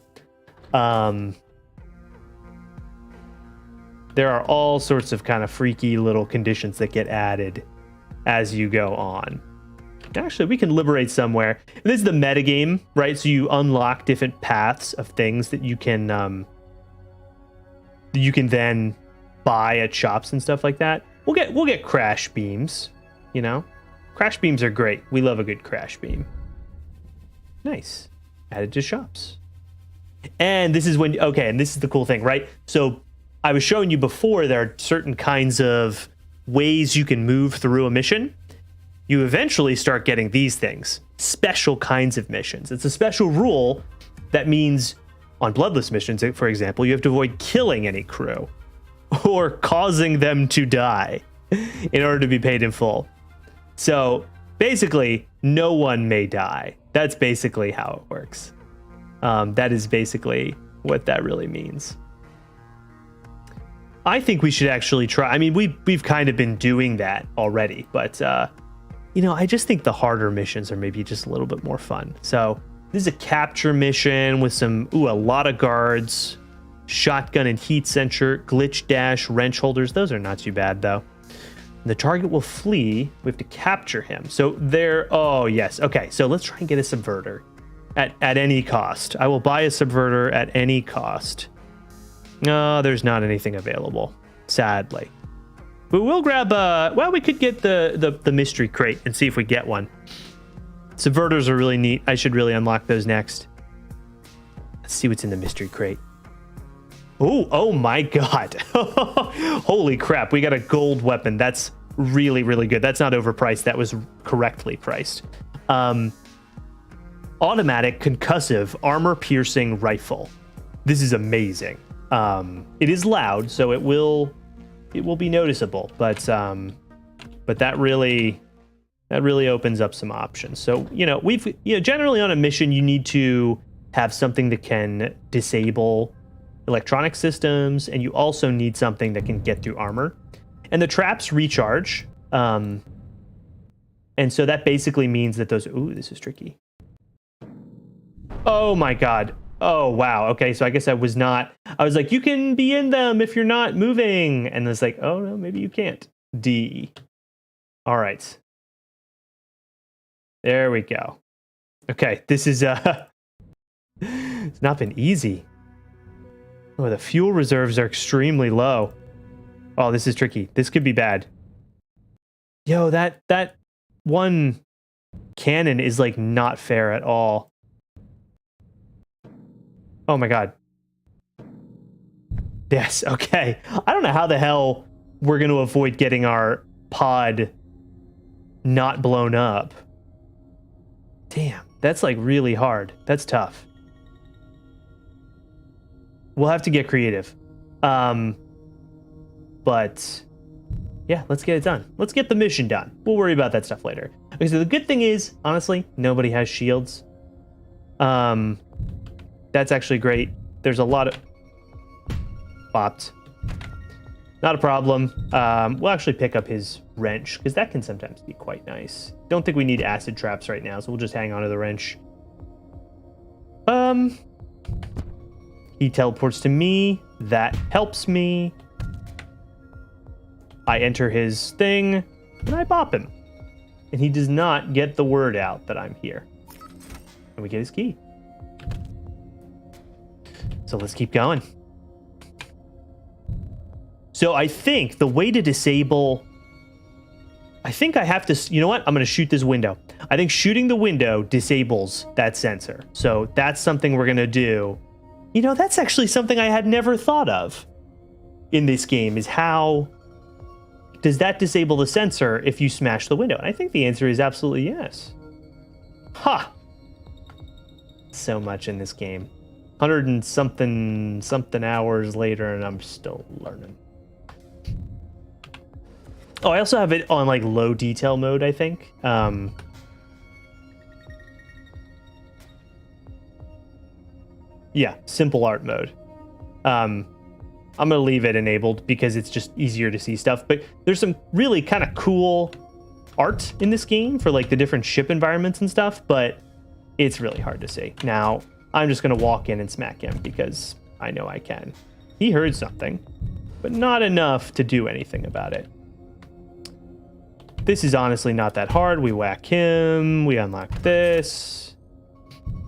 There are all sorts of kind of freaky little conditions that get added as you go on. Actually, we can liberate somewhere. And this is the metagame, right? So you unlock different paths of things that you can then buy at shops and stuff like that. We'll get crash beams, you know? Crash beams are great. We love a good crash beam. Nice. Added to shops. And this is when, okay, and this is the cool thing, right? So I was showing you before there are certain kinds of ways you can move through a mission. You eventually start getting these things, special kinds of missions. It's a special rule that means on bloodless missions, for example, you have to avoid killing any crew or causing them to die in order to be paid in full. So basically, no one may die. That's basically how it works. That is basically what that really means. I think we should actually try. I mean, we've kind of been doing that already, but you know, I just think the harder missions are maybe just a little bit more fun. So this is a capture mission with some, a lot of guards, shotgun and heat sensor, glitch dash, wrench holders. Those are not too bad though. The target will flee. We have to capture him. So there, oh yes. Okay, so let's try and get a subverter at any cost. I will buy a subverter at any cost. No, there's not anything available, sadly. But we'll grab well, we could get the mystery crate and see if we get one. Subverters are really neat. I should really unlock those next. Let's see what's in the mystery crate. Oh my god. Holy crap, we got a gold weapon. That's really, really good. That's not overpriced. That was correctly priced. Automatic concussive armor-piercing rifle. This is amazing. It is loud, so it will be noticeable, but that really opens up some options. So, you know, generally on a mission, you need to have something that can disable electronic systems, and you also need something that can get through armor. And the traps recharge. And so that basically means that those, this is tricky. Oh my God. Oh, wow. Okay. So I guess I was like, you can be in them if you're not moving. And it's like, oh no, maybe you can't. D. All right. There we go. Okay. This is, it's not been easy. Oh, the fuel reserves are extremely low. Oh, this is tricky. This could be bad. Yo, that one cannon is like not fair at all. Oh my God. Yes, okay. I don't know how the hell we're going to avoid getting our pod not blown up. Damn, that's like really hard. That's tough. We'll have to get creative. But yeah, let's get it done. Let's get the mission done. We'll worry about that stuff later. Okay, so the good thing is, honestly, nobody has shields. That's actually great. There's a lot of bopped. Not a problem. We'll actually pick up his wrench because that can sometimes be quite nice. Don't think we need acid traps right now, so we'll just hang on to the wrench. He teleports to me. That helps me. I enter his thing, and I bop him. And he does not get the word out that I'm here. And we get his key. So let's keep going. So I think the way to disable... I think I have to... You know what? I'm going to shoot this window. I think shooting the window disables that sensor. So that's something we're going to do. You know, that's actually something I had never thought of in this game, is how does that disable the sensor if you smash the window? And I think the answer is absolutely yes. Ha! So much in this game. 100 and something hours later, and I'm still learning. Oh, I also have it on like low detail mode, I think. Yeah, simple art mode. I'm gonna leave it enabled because it's just easier to see stuff. But there's some really kind of cool art in this game for like the different ship environments and stuff, but it's really hard to see. Now, I'm just gonna walk in and smack him because I know I can. He heard something, but not enough to do anything about it. This is honestly not that hard. We whack him, we unlock this.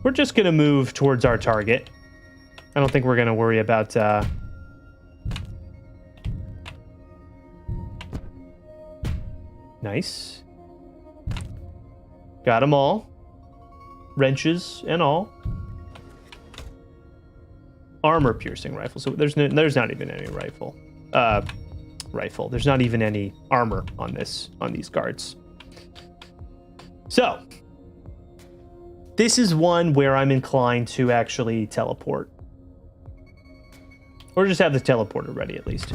We're just gonna move towards our target. I don't think we're gonna worry about Nice. Got them all. Wrenches and all. Armor piercing rifle. So there's not even any rifle. There's not even any armor on these guards. So this is one where I'm inclined to actually teleport. Or just have the teleporter ready at least.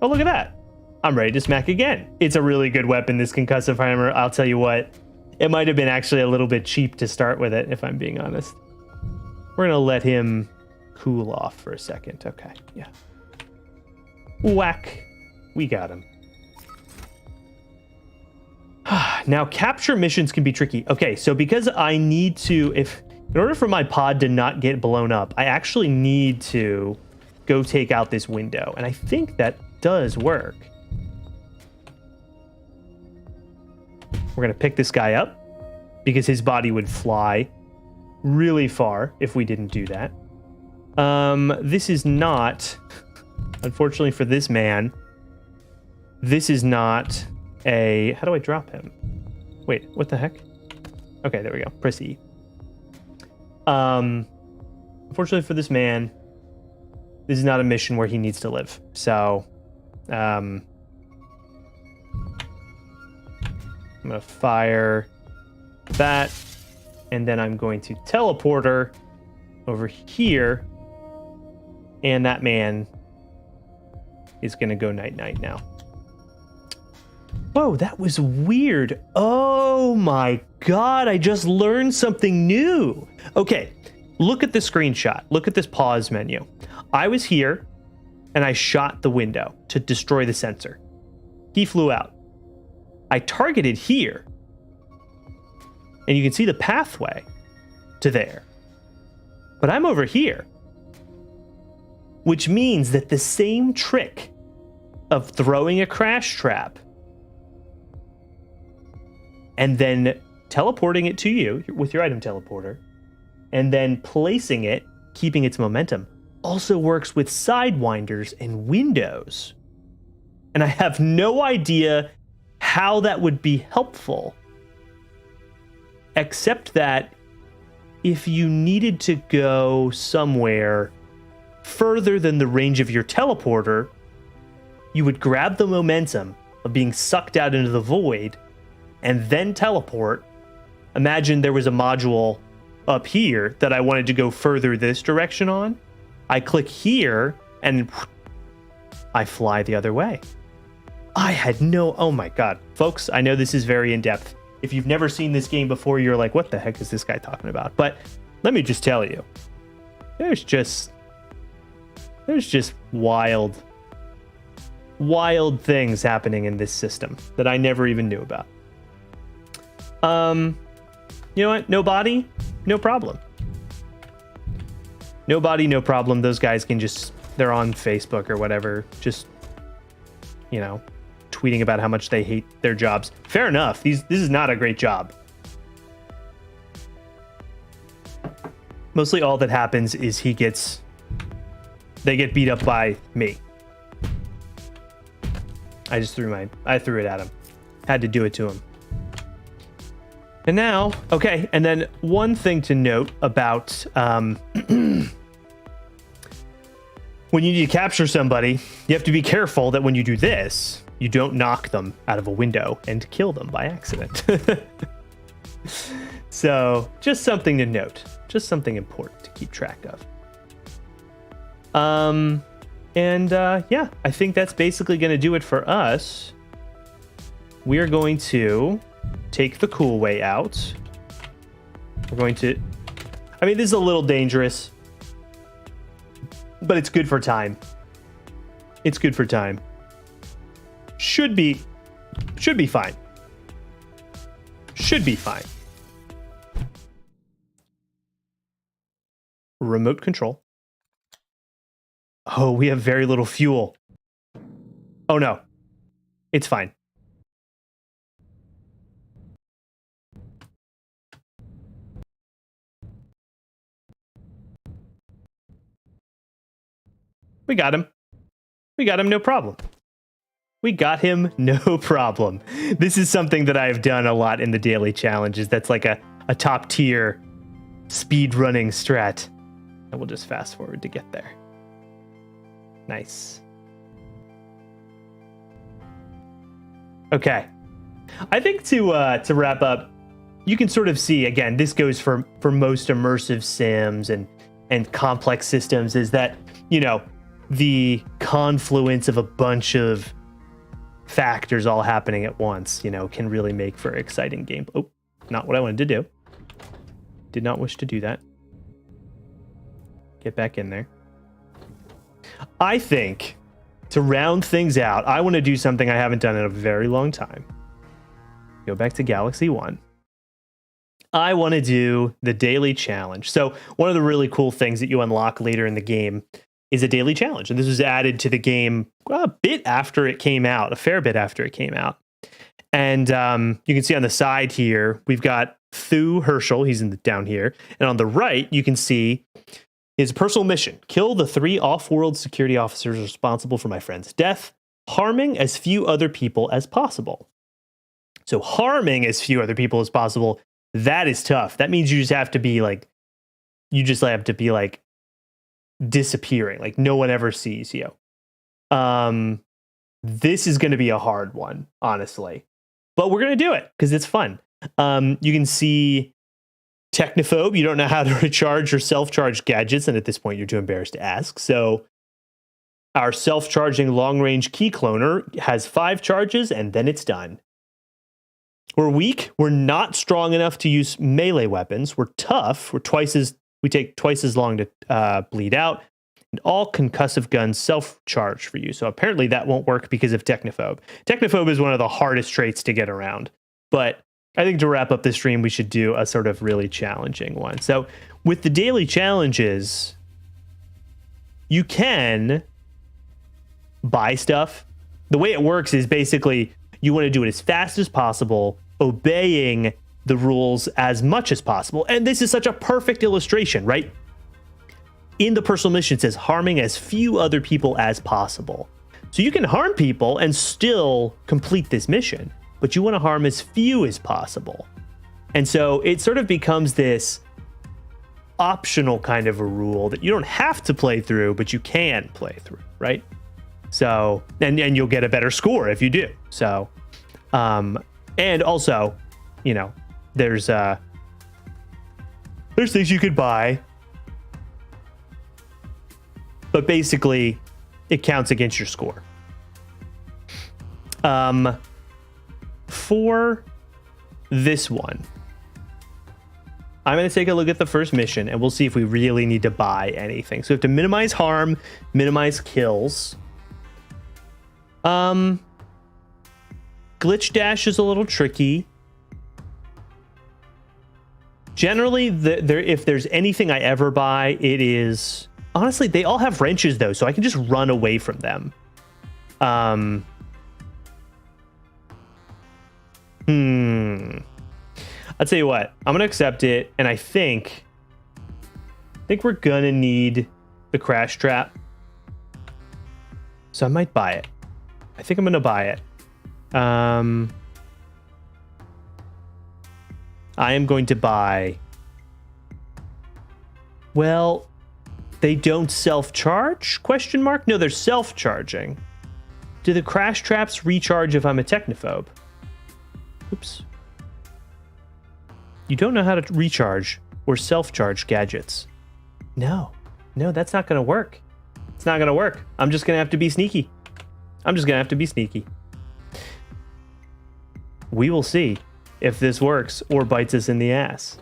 Oh, look at that. I'm ready to smack again. It's a really good weapon, this concussive hammer. I'll tell you what, it might have been actually a little bit cheap to start with it, if I'm being honest. We're going to let him cool off for a second. Okay, yeah. Whack. We got him. Now, capture missions can be tricky. Okay, so because I need to, in order for my pod to not get blown up, I actually need to go take out this window. And I think that does work. We're going to pick this guy up because his body would fly really far if we didn't do that. This is not, unfortunately for this man, this is not a, how do I drop him? Wait, what the heck? Okay, there we go. Press E. Unfortunately for this man, this is not a mission where he needs to live. So, I'm going to fire that, and then I'm going to teleport her over here, and that man is going to go night-night now. Whoa, that was weird. Oh my god, I just learned something new. Okay, look at the screenshot. Look at this pause menu. I was here, and I shot the window to destroy the sensor. He flew out. I targeted here, and you can see the pathway to there. But I'm over here, which means that the same trick of throwing a crash trap and then teleporting it to you with your item teleporter, and then placing it, keeping its momentum, also works with sidewinders and windows. And I have no idea how that would be helpful, except that if you needed to go somewhere further than the range of your teleporter, you would grab the momentum of being sucked out into the void and then teleport. Imagine there was a module up here that I wanted to go further this direction on. I click here and I fly the other way. I had no, oh my god. Folks, I know this is very in-depth. If you've never seen this game before, you're like, what the heck is this guy talking about? But let me just tell you, there's just wild things happening in this system that I never even knew about. You know what? No body, no problem. No body, no problem. Those guys can just, they're on Facebook or whatever. Just, you know, tweeting about how much they hate their jobs. Fair enough. This is not a great job. Mostly all that happens is they get beat up by me. I threw it at him. Had to do it to him. And now, okay, and then one thing to note about when you need to capture somebody, you have to be careful that when you do this, you don't knock them out of a window and kill them by accident. So, just something to note. Just something important to keep track of. Yeah, I think that's basically going to do it for us. We are going to take the cool way out. We're going to... I mean, this is a little dangerous, but it's good for time. It's good for time. Should be fine. Should be fine. Remote control. Oh, we have very little fuel. Oh no. It's fine. We got him. We got him, no problem. We got him, no problem. This is something that I've done a lot in the daily challenges. That's like a top tier speed running strat. And we'll just fast forward to get there. Nice. Okay. I think to wrap up, you can sort of see, again, this goes for most immersive sims and complex systems, is that, you know, the confluence of a bunch of factors all happening at once, you know, can really make for exciting game. Oh, not what I wanted to do. Did not wish to do that. Get back in there. I think, to round things out, I want to do something I haven't done in a very long time. Go back to Galaxy 1. I want to do the daily challenge. So one of the really cool things that you unlock later in the game is a daily challenge. And this was added to the game a bit after it came out, a fair bit after it came out. And you can see on the side here, we've got Thu Herschel. He's down here. And on the right, you can see his personal mission: kill the 3 off-world security officers responsible for my friend's death, harming as few other people as possible. So harming as few other people as possible, that is tough. That means you just have to be like, disappearing, like no one ever sees you. This is going to be a hard one, honestly, but we're going to do it because it's fun. You can see technophobe. You don't know how to recharge your self-charged gadgets, and at this point you're too embarrassed to ask. So our self-charging long-range key cloner has 5 charges and then it's done. We're weak. We're not strong enough to use melee weapons. We're tough. We take twice as long to bleed out. And all concussive guns self-charge for you. So apparently that won't work because of technophobe. Technophobe is one of the hardest traits to get around. But I think to wrap up the stream, we should do a sort of really challenging one. So with the daily challenges, you can buy stuff. The way it works is basically you want to do it as fast as possible, obeying the rules as much as possible. And this is such a perfect illustration, right? In the personal mission, it says harming as few other people as possible. So you can harm people and still complete this mission, but you want to harm as few as possible. And so it sort of becomes this optional kind of a rule that you don't have to play through, but you can play through, right? So, and you'll get a better score if you do. So, and also, you know, there's things you could buy, but basically it counts against your score. For this one, I'm going to take a look at the first mission and we'll see if we really need to buy anything. So we have to minimize harm, minimize kills. Glitch dash is a little tricky. Generally, if there's anything I ever buy, it is... Honestly, they all have wrenches, though, so I can just run away from them. I'll tell you what. I'm going to accept it, and I think we're going to need the crash trap. So I might buy it. I think I'm going to buy it. I am going to buy... Well, they don't self-charge? Question mark? No, they're self-charging. Do the crash traps recharge if I'm a technophobe? Oops. You don't know how to recharge or self-charge gadgets. No, that's not going to work. It's not going to work. I'm just going to have to be sneaky. We will see if this works or bites us in the ass.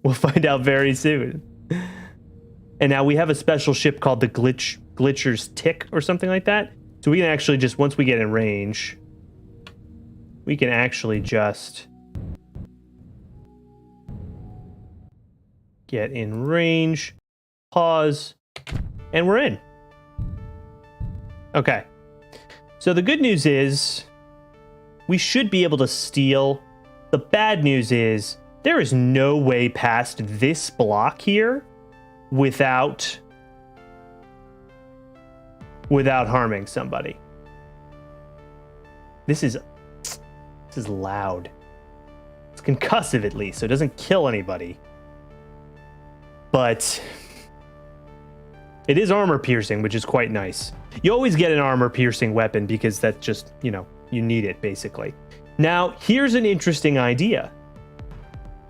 We'll find out very soon. And now we have a special ship called the Glitcher's Tick or something like that. So we can actually just, once we get in range, we can actually just get in range, pause, and we're in. Okay. So the good news is we should be able to steal. The bad news is there is no way past this block here without harming somebody. This is loud. It's concussive at least, so it doesn't kill anybody. But it is armor piercing, which is quite nice. You always get an armor piercing weapon because that's just, you need it basically. Now, here's an interesting idea.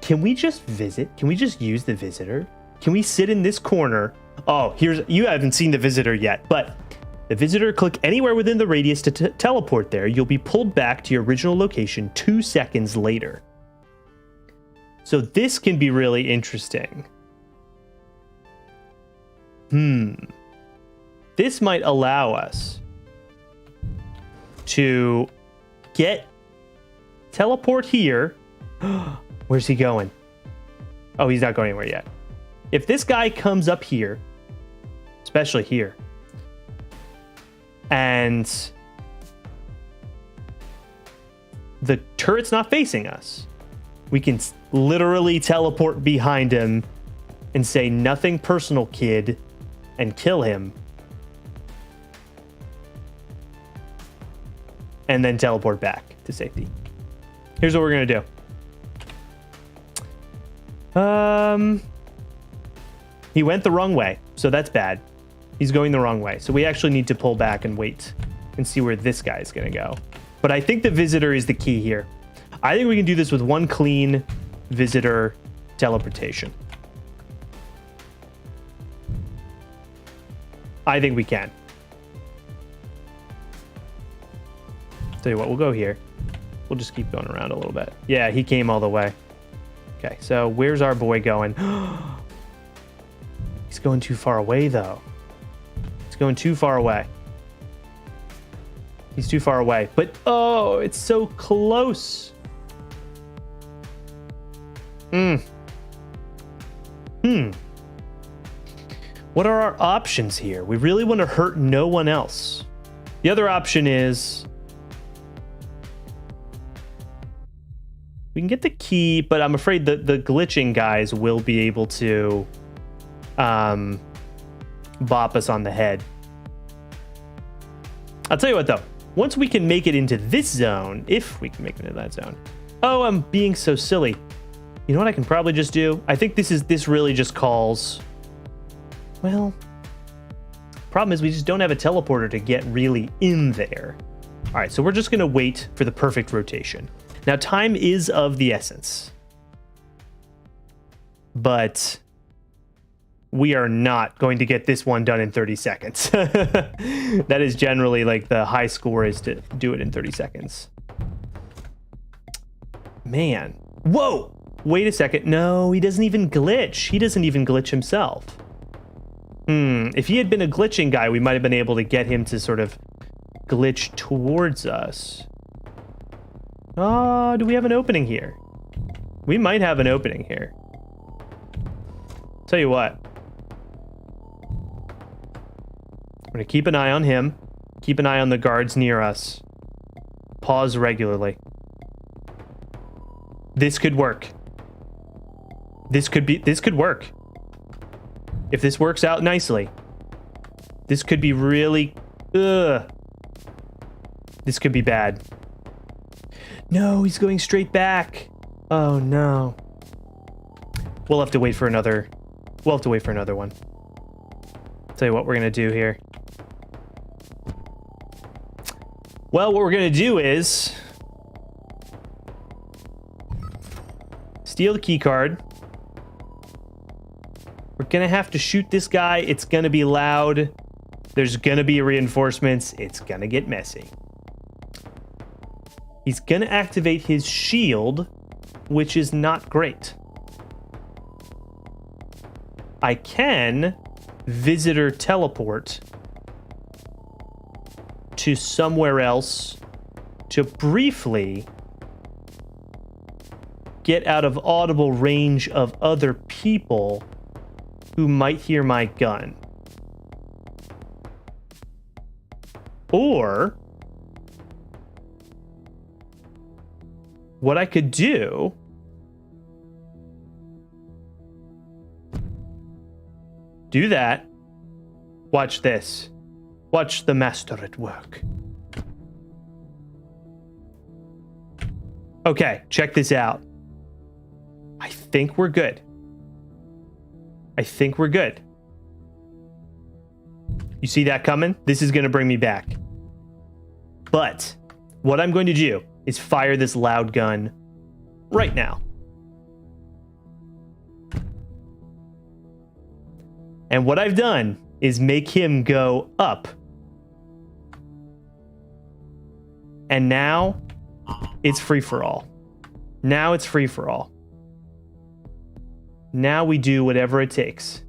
Can we just visit? Can we just use the visitor? Can we sit in this corner? Oh, you haven't seen the visitor yet, but the visitor, click anywhere within the radius to teleport there. You'll be pulled back to your original location 2 seconds later. So this can be really interesting. This might allow us to teleport here. Where's he going? Oh, he's not going anywhere yet. If this guy comes up here, especially here, and the turret's not facing us, we can literally teleport behind him and say, nothing personal, kid, and kill him. And then teleport back to safety. Here's what we're going to do. He went the wrong way, so that's bad. He's going the wrong way. So we actually need to pull back and wait and see where this guy is going to go. But I think the visitor is the key here. I think we can do this with one clean visitor teleportation. I think we can. Tell you what, we'll go here. We'll just keep going around a little bit. Yeah, he came all the way. Okay, so where's our boy going? He's going too far away, though. He's going too far away. He's too far away. But, oh, it's so close. What are our options here? We really want to hurt no one else. The other option is we can get the key, but I'm afraid that the glitching guys will be able to bop us on the head. I'll tell you what, though. Once we can make it into this zone, if we can make it into that zone. Oh, I'm being so silly. You know what I can probably just do? I think this really just calls... Well, problem is we just don't have a teleporter to get really in there. All right, so we're just going to wait for the perfect rotation. Now, time is of the essence. But we are not going to get this one done in 30 seconds. That is generally like the high score is to do it in 30 seconds. Man. Whoa! Wait a second. No, he doesn't even glitch. He doesn't even glitch himself. If he had been a glitching guy, we might have been able to get him to sort of glitch towards us. Oh, do we have an opening here? We might have an opening here. Tell you what. We're going to keep an eye on him. Keep an eye on the guards near us. Pause regularly. This could work. This could work. If this works out nicely. This could be really... Ugh. This could be bad. No, he's going straight back. Oh, no. We'll have to wait for another... We'll have to wait for another one. Tell you what we're going to do here. Well, what we're going to do is... steal the key card. We're going to have to shoot this guy. It's going to be loud. There's going to be reinforcements. It's going to get messy. He's going to activate his shield, which is not great. I can visitor teleport to somewhere else to briefly get out of audible range of other people who might hear my gun. Or what I could do that. Watch this. Watch the master at work. Okay, check this out. I think we're good. I think we're good. You see that coming? This is going to bring me back. But what I'm going to do is fire this loud gun right now. And what I've done is make him go up. And now it's free for all. Now it's free for all. Now we do whatever it takes.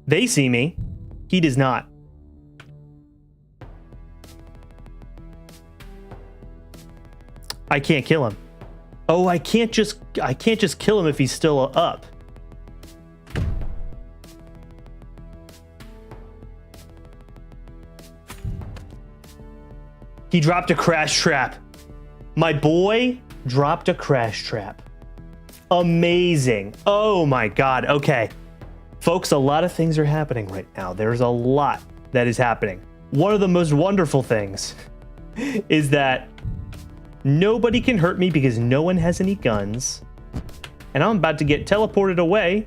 They see me. He does not. I can't kill him. Oh, I can't just kill him if he's still up. He dropped a crash trap. My boy dropped a crash trap. Amazing. Oh my God. Okay. Folks, a lot of things are happening right now. There's a lot that is happening. One of the most wonderful things is that nobody can hurt me because no one has any guns. And I'm about to get teleported away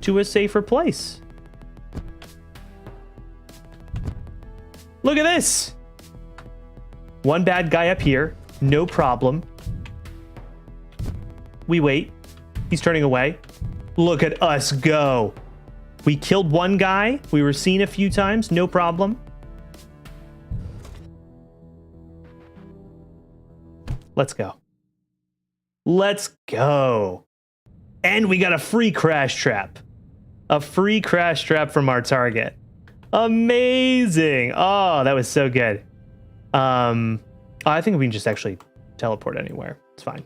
to a safer place. Look at this. One bad guy up here. No problem. We wait. He's turning away. Look at us go. We killed one guy. We were seen a few times. No problem. Let's go. Let's go. And we got a free crash trap. A free crash trap from our target. Amazing. Oh, that was so good. I think we can just actually teleport anywhere. It's fine.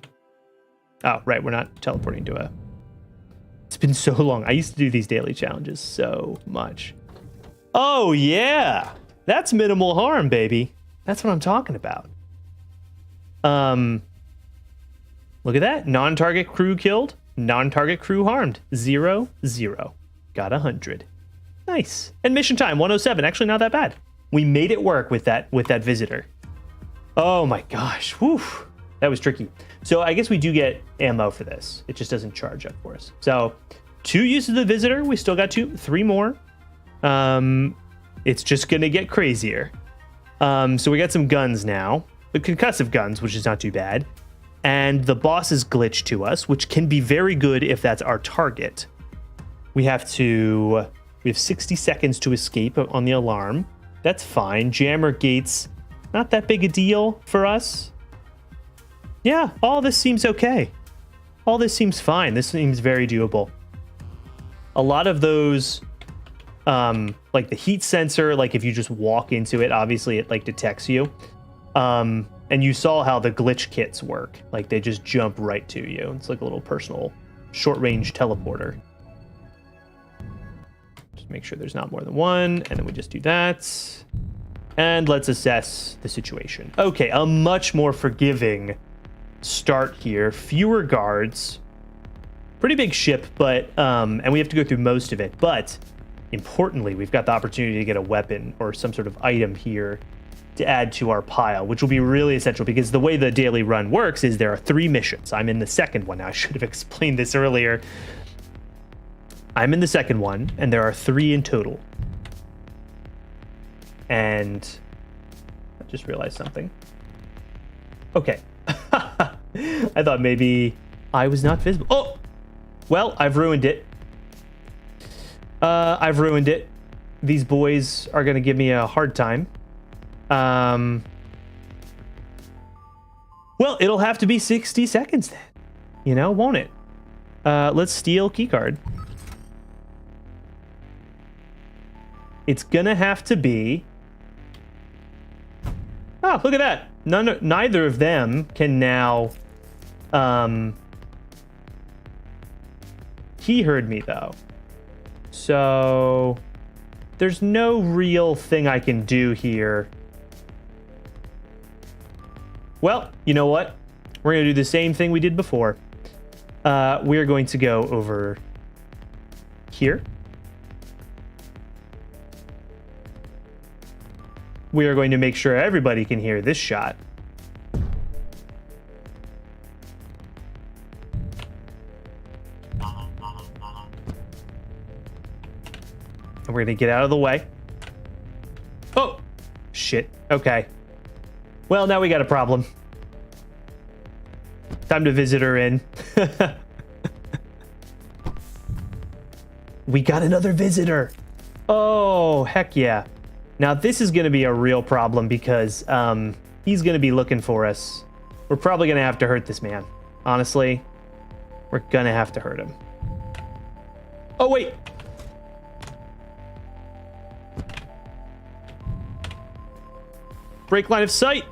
Oh, right. We're not teleporting to a... It's been so long. I used to do these daily challenges so much. Oh, yeah. That's minimal harm, baby. That's what I'm talking about. Look at that. Non-target crew killed. Non-target crew harmed. 0, 0. Got 100. Nice. And mission time 107. Actually, not that bad. We made it work with that visitor. Oh my gosh. Whew. That was tricky. So I guess we do get ammo for this. It just doesn't charge up for us. So 2 uses of the visitor. We still got 3 more. It's just going to get crazier. So we got some guns now. The concussive guns, which is not too bad. And the boss's glitch to us, which can be very good if that's our target. We have 60 seconds to escape on the alarm. That's fine. Jammer gates, not that big a deal for us. Yeah, all this seems okay. All this seems fine. This seems very doable. A lot of those, like the heat sensor, like if you just walk into it, obviously it like detects you. And you saw how the glitch kits work. Like they just jump right to you. It's like a little personal short range teleporter. Just make sure there's not more than one, and then we just do that. And let's assess the situation. Okay, a much more forgiving start here. Fewer guards. Pretty big ship, but and we have to go through most of it. But importantly, we've got the opportunity to get a weapon or some sort of item here to add to our pile, which will be really essential because the way the daily run works is there are 3 missions. I'm in the second one. Now, I should have explained this earlier. I'm in the second one, and there are 3 in total. And I just realized something. Okay. I thought maybe I was not visible. Oh! Well, I've ruined it. I've ruined it. These boys are going to give me a hard time. Well, it'll have to be 60 seconds then. You know, won't it? Let's steal keycard. It's gonna have to be... Oh, look at that. Neither of them can now... He heard me, though. So... There's no real thing I can do here. Well, you know what? We're going to do the same thing we did before. We're going to go over here. We are going to make sure everybody can hear this shot. And we're going to get out of the way. Oh, shit. Okay. Well, now we got a problem. Time to visit her in. We got another visitor. Oh, heck yeah. Now, this is going to be a real problem because he's going to be looking for us. We're probably going to have to hurt this man. Honestly, we're going to have to hurt him. Oh, wait. Break line of sight.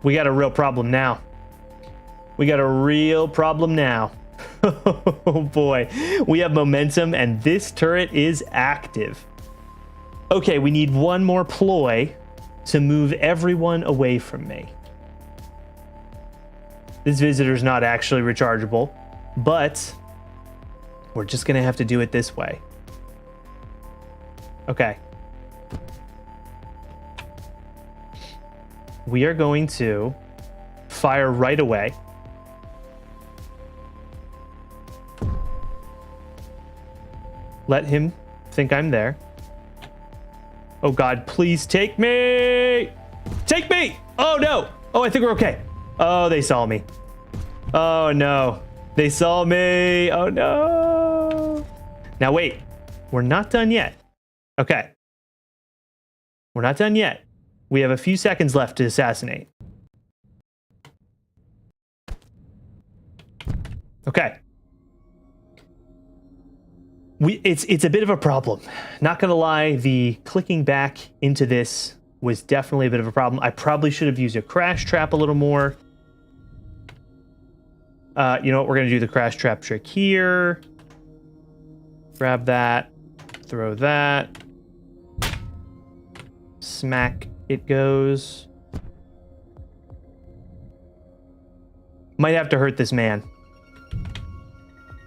We got a real problem now. We got a real problem now. Oh boy. We have momentum and this turret is active. Okay, we need one more ploy to move everyone away from me. This visitor's not actually rechargeable, but we're just gonna have to do it this way. Okay. We are going to fire right away. Let him think I'm there. Oh God, please take me! Take me! Oh no! Oh, I think we're okay. Oh, they saw me. Oh no. They saw me. Oh no. Now wait, we're not done yet. Okay. We're not done yet. We have a few seconds left to assassinate. Okay. It's a bit of a problem. Not gonna lie, the clicking back into this was definitely a bit of a problem. I probably should have used a crash trap a little more. You know what? We're gonna do the crash trap trick here. Grab that. Throw that. Smack. It goes. Might have to hurt this man.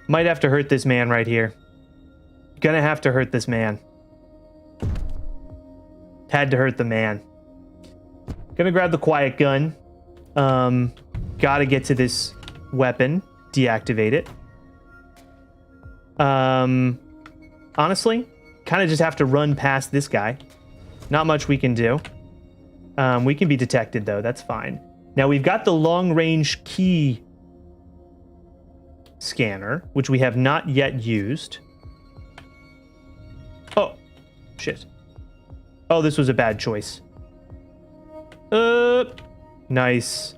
Might have to hurt this man right here. Gonna have to hurt this man. Had to hurt the man. Gonna grab the quiet gun. Gotta get to this weapon. Deactivate it. Honestly, kind of just have to run past this guy. Not much we can do. We can be detected, though. That's fine. Now, we've got the long-range key scanner, which we have not yet used. Oh, shit. Oh, this was a bad choice. Nice.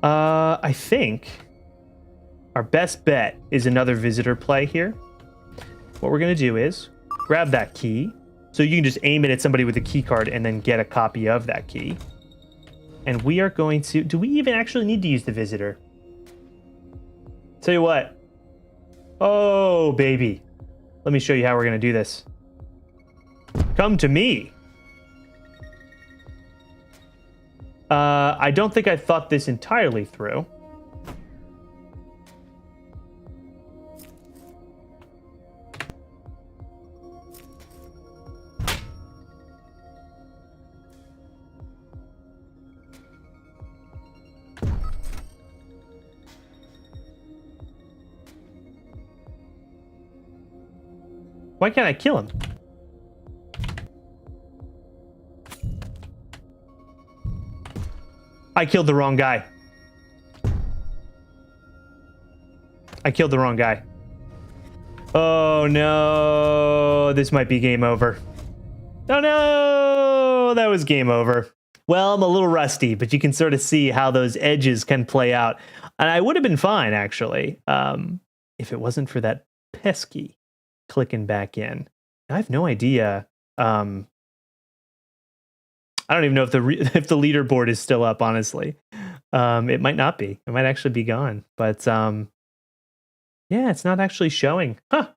I think our best bet is another visitor play here. What we're going to do is grab that key. So you can just aim it at somebody with a key card and then get a copy of that key. And we are going to... Do we even actually need to use the visitor? Tell you what. Oh, baby. Let me show you how we're going to do this. Come to me. I don't think I thought this entirely through. Why can't I kill him? I killed the wrong guy. I killed the wrong guy. Oh no, this might be game over. Oh no, that was game over. Well, I'm a little rusty, but you can sort of see how those edges can play out. And I would have been fine, actually, if it wasn't for that pesky clicking back in. I have no idea. I don't even know if the leaderboard is still up, honestly. It might not be. It might actually be gone. But yeah, it's not actually showing. Huh.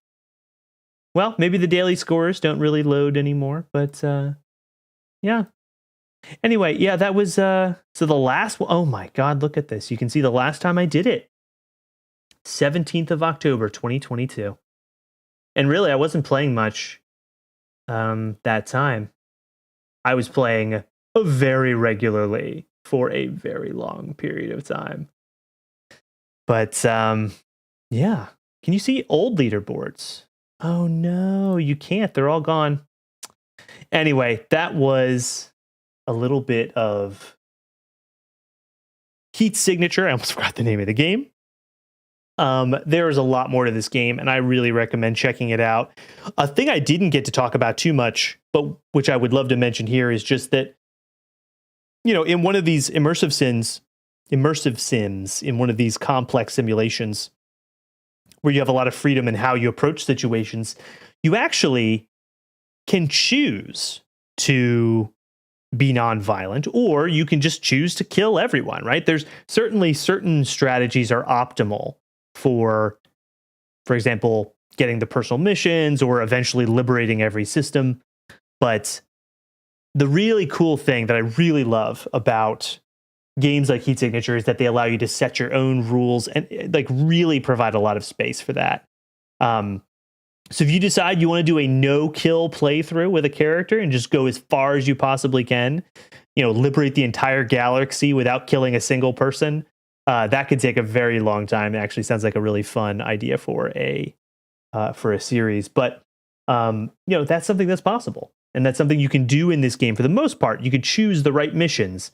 Well, maybe the daily scores don't really load anymore, but yeah. Anyway, yeah, that was so the last one. Oh my god, look at this. You can see the last time I did it. 17th of October, 2022. And really, I wasn't playing much that time. I was playing very regularly for a very long period of time. But yeah. Can you see old leaderboards? Oh no, you can't. They're all gone. Anyway, that was a little bit of Heat Signature. I almost forgot the name of the game. There is a lot more to this game, and I really recommend checking it out. A thing I didn't get to talk about too much, but which I would love to mention here, is just that, you know, in one of these immersive sims, in one of these complex simulations where you have a lot of freedom in how you approach situations, you actually can choose to be nonviolent, or you can just choose to kill everyone, right? There's certainly certain strategies are optimal for example, getting the personal missions or eventually liberating every system. But the really cool thing that I really love about games like Heat Signature is that they allow you to set your own rules and like really provide a lot of space for that. So if you decide you want to do a no-kill playthrough with a character and just go as far as you possibly can, you know, liberate the entire galaxy without killing a single person, that could take a very long time. It actually sounds like a really fun idea for a series. But you know, that's something that's possible, and that's something you can do in this game for the most part. You could choose the right missions,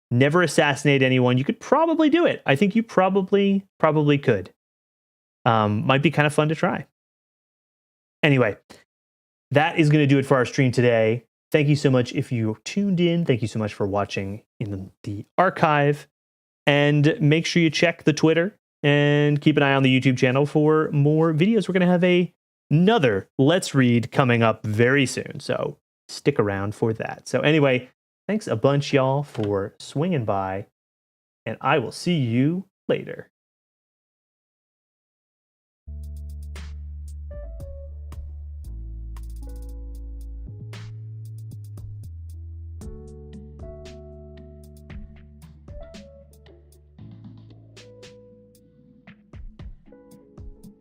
never assassinate anyone. You could probably do it. I think you probably could. Might be kind of fun to try. Anyway, that is going to do it for our stream today. Thank you so much if you tuned in. Thank you so much for watching in the archive. And make sure you check the Twitter and keep an eye on the YouTube channel for more videos. We're going to have another Let's Read coming up very soon. So stick around for that. So anyway, thanks a bunch, y'all, for swinging by. And I will see you later.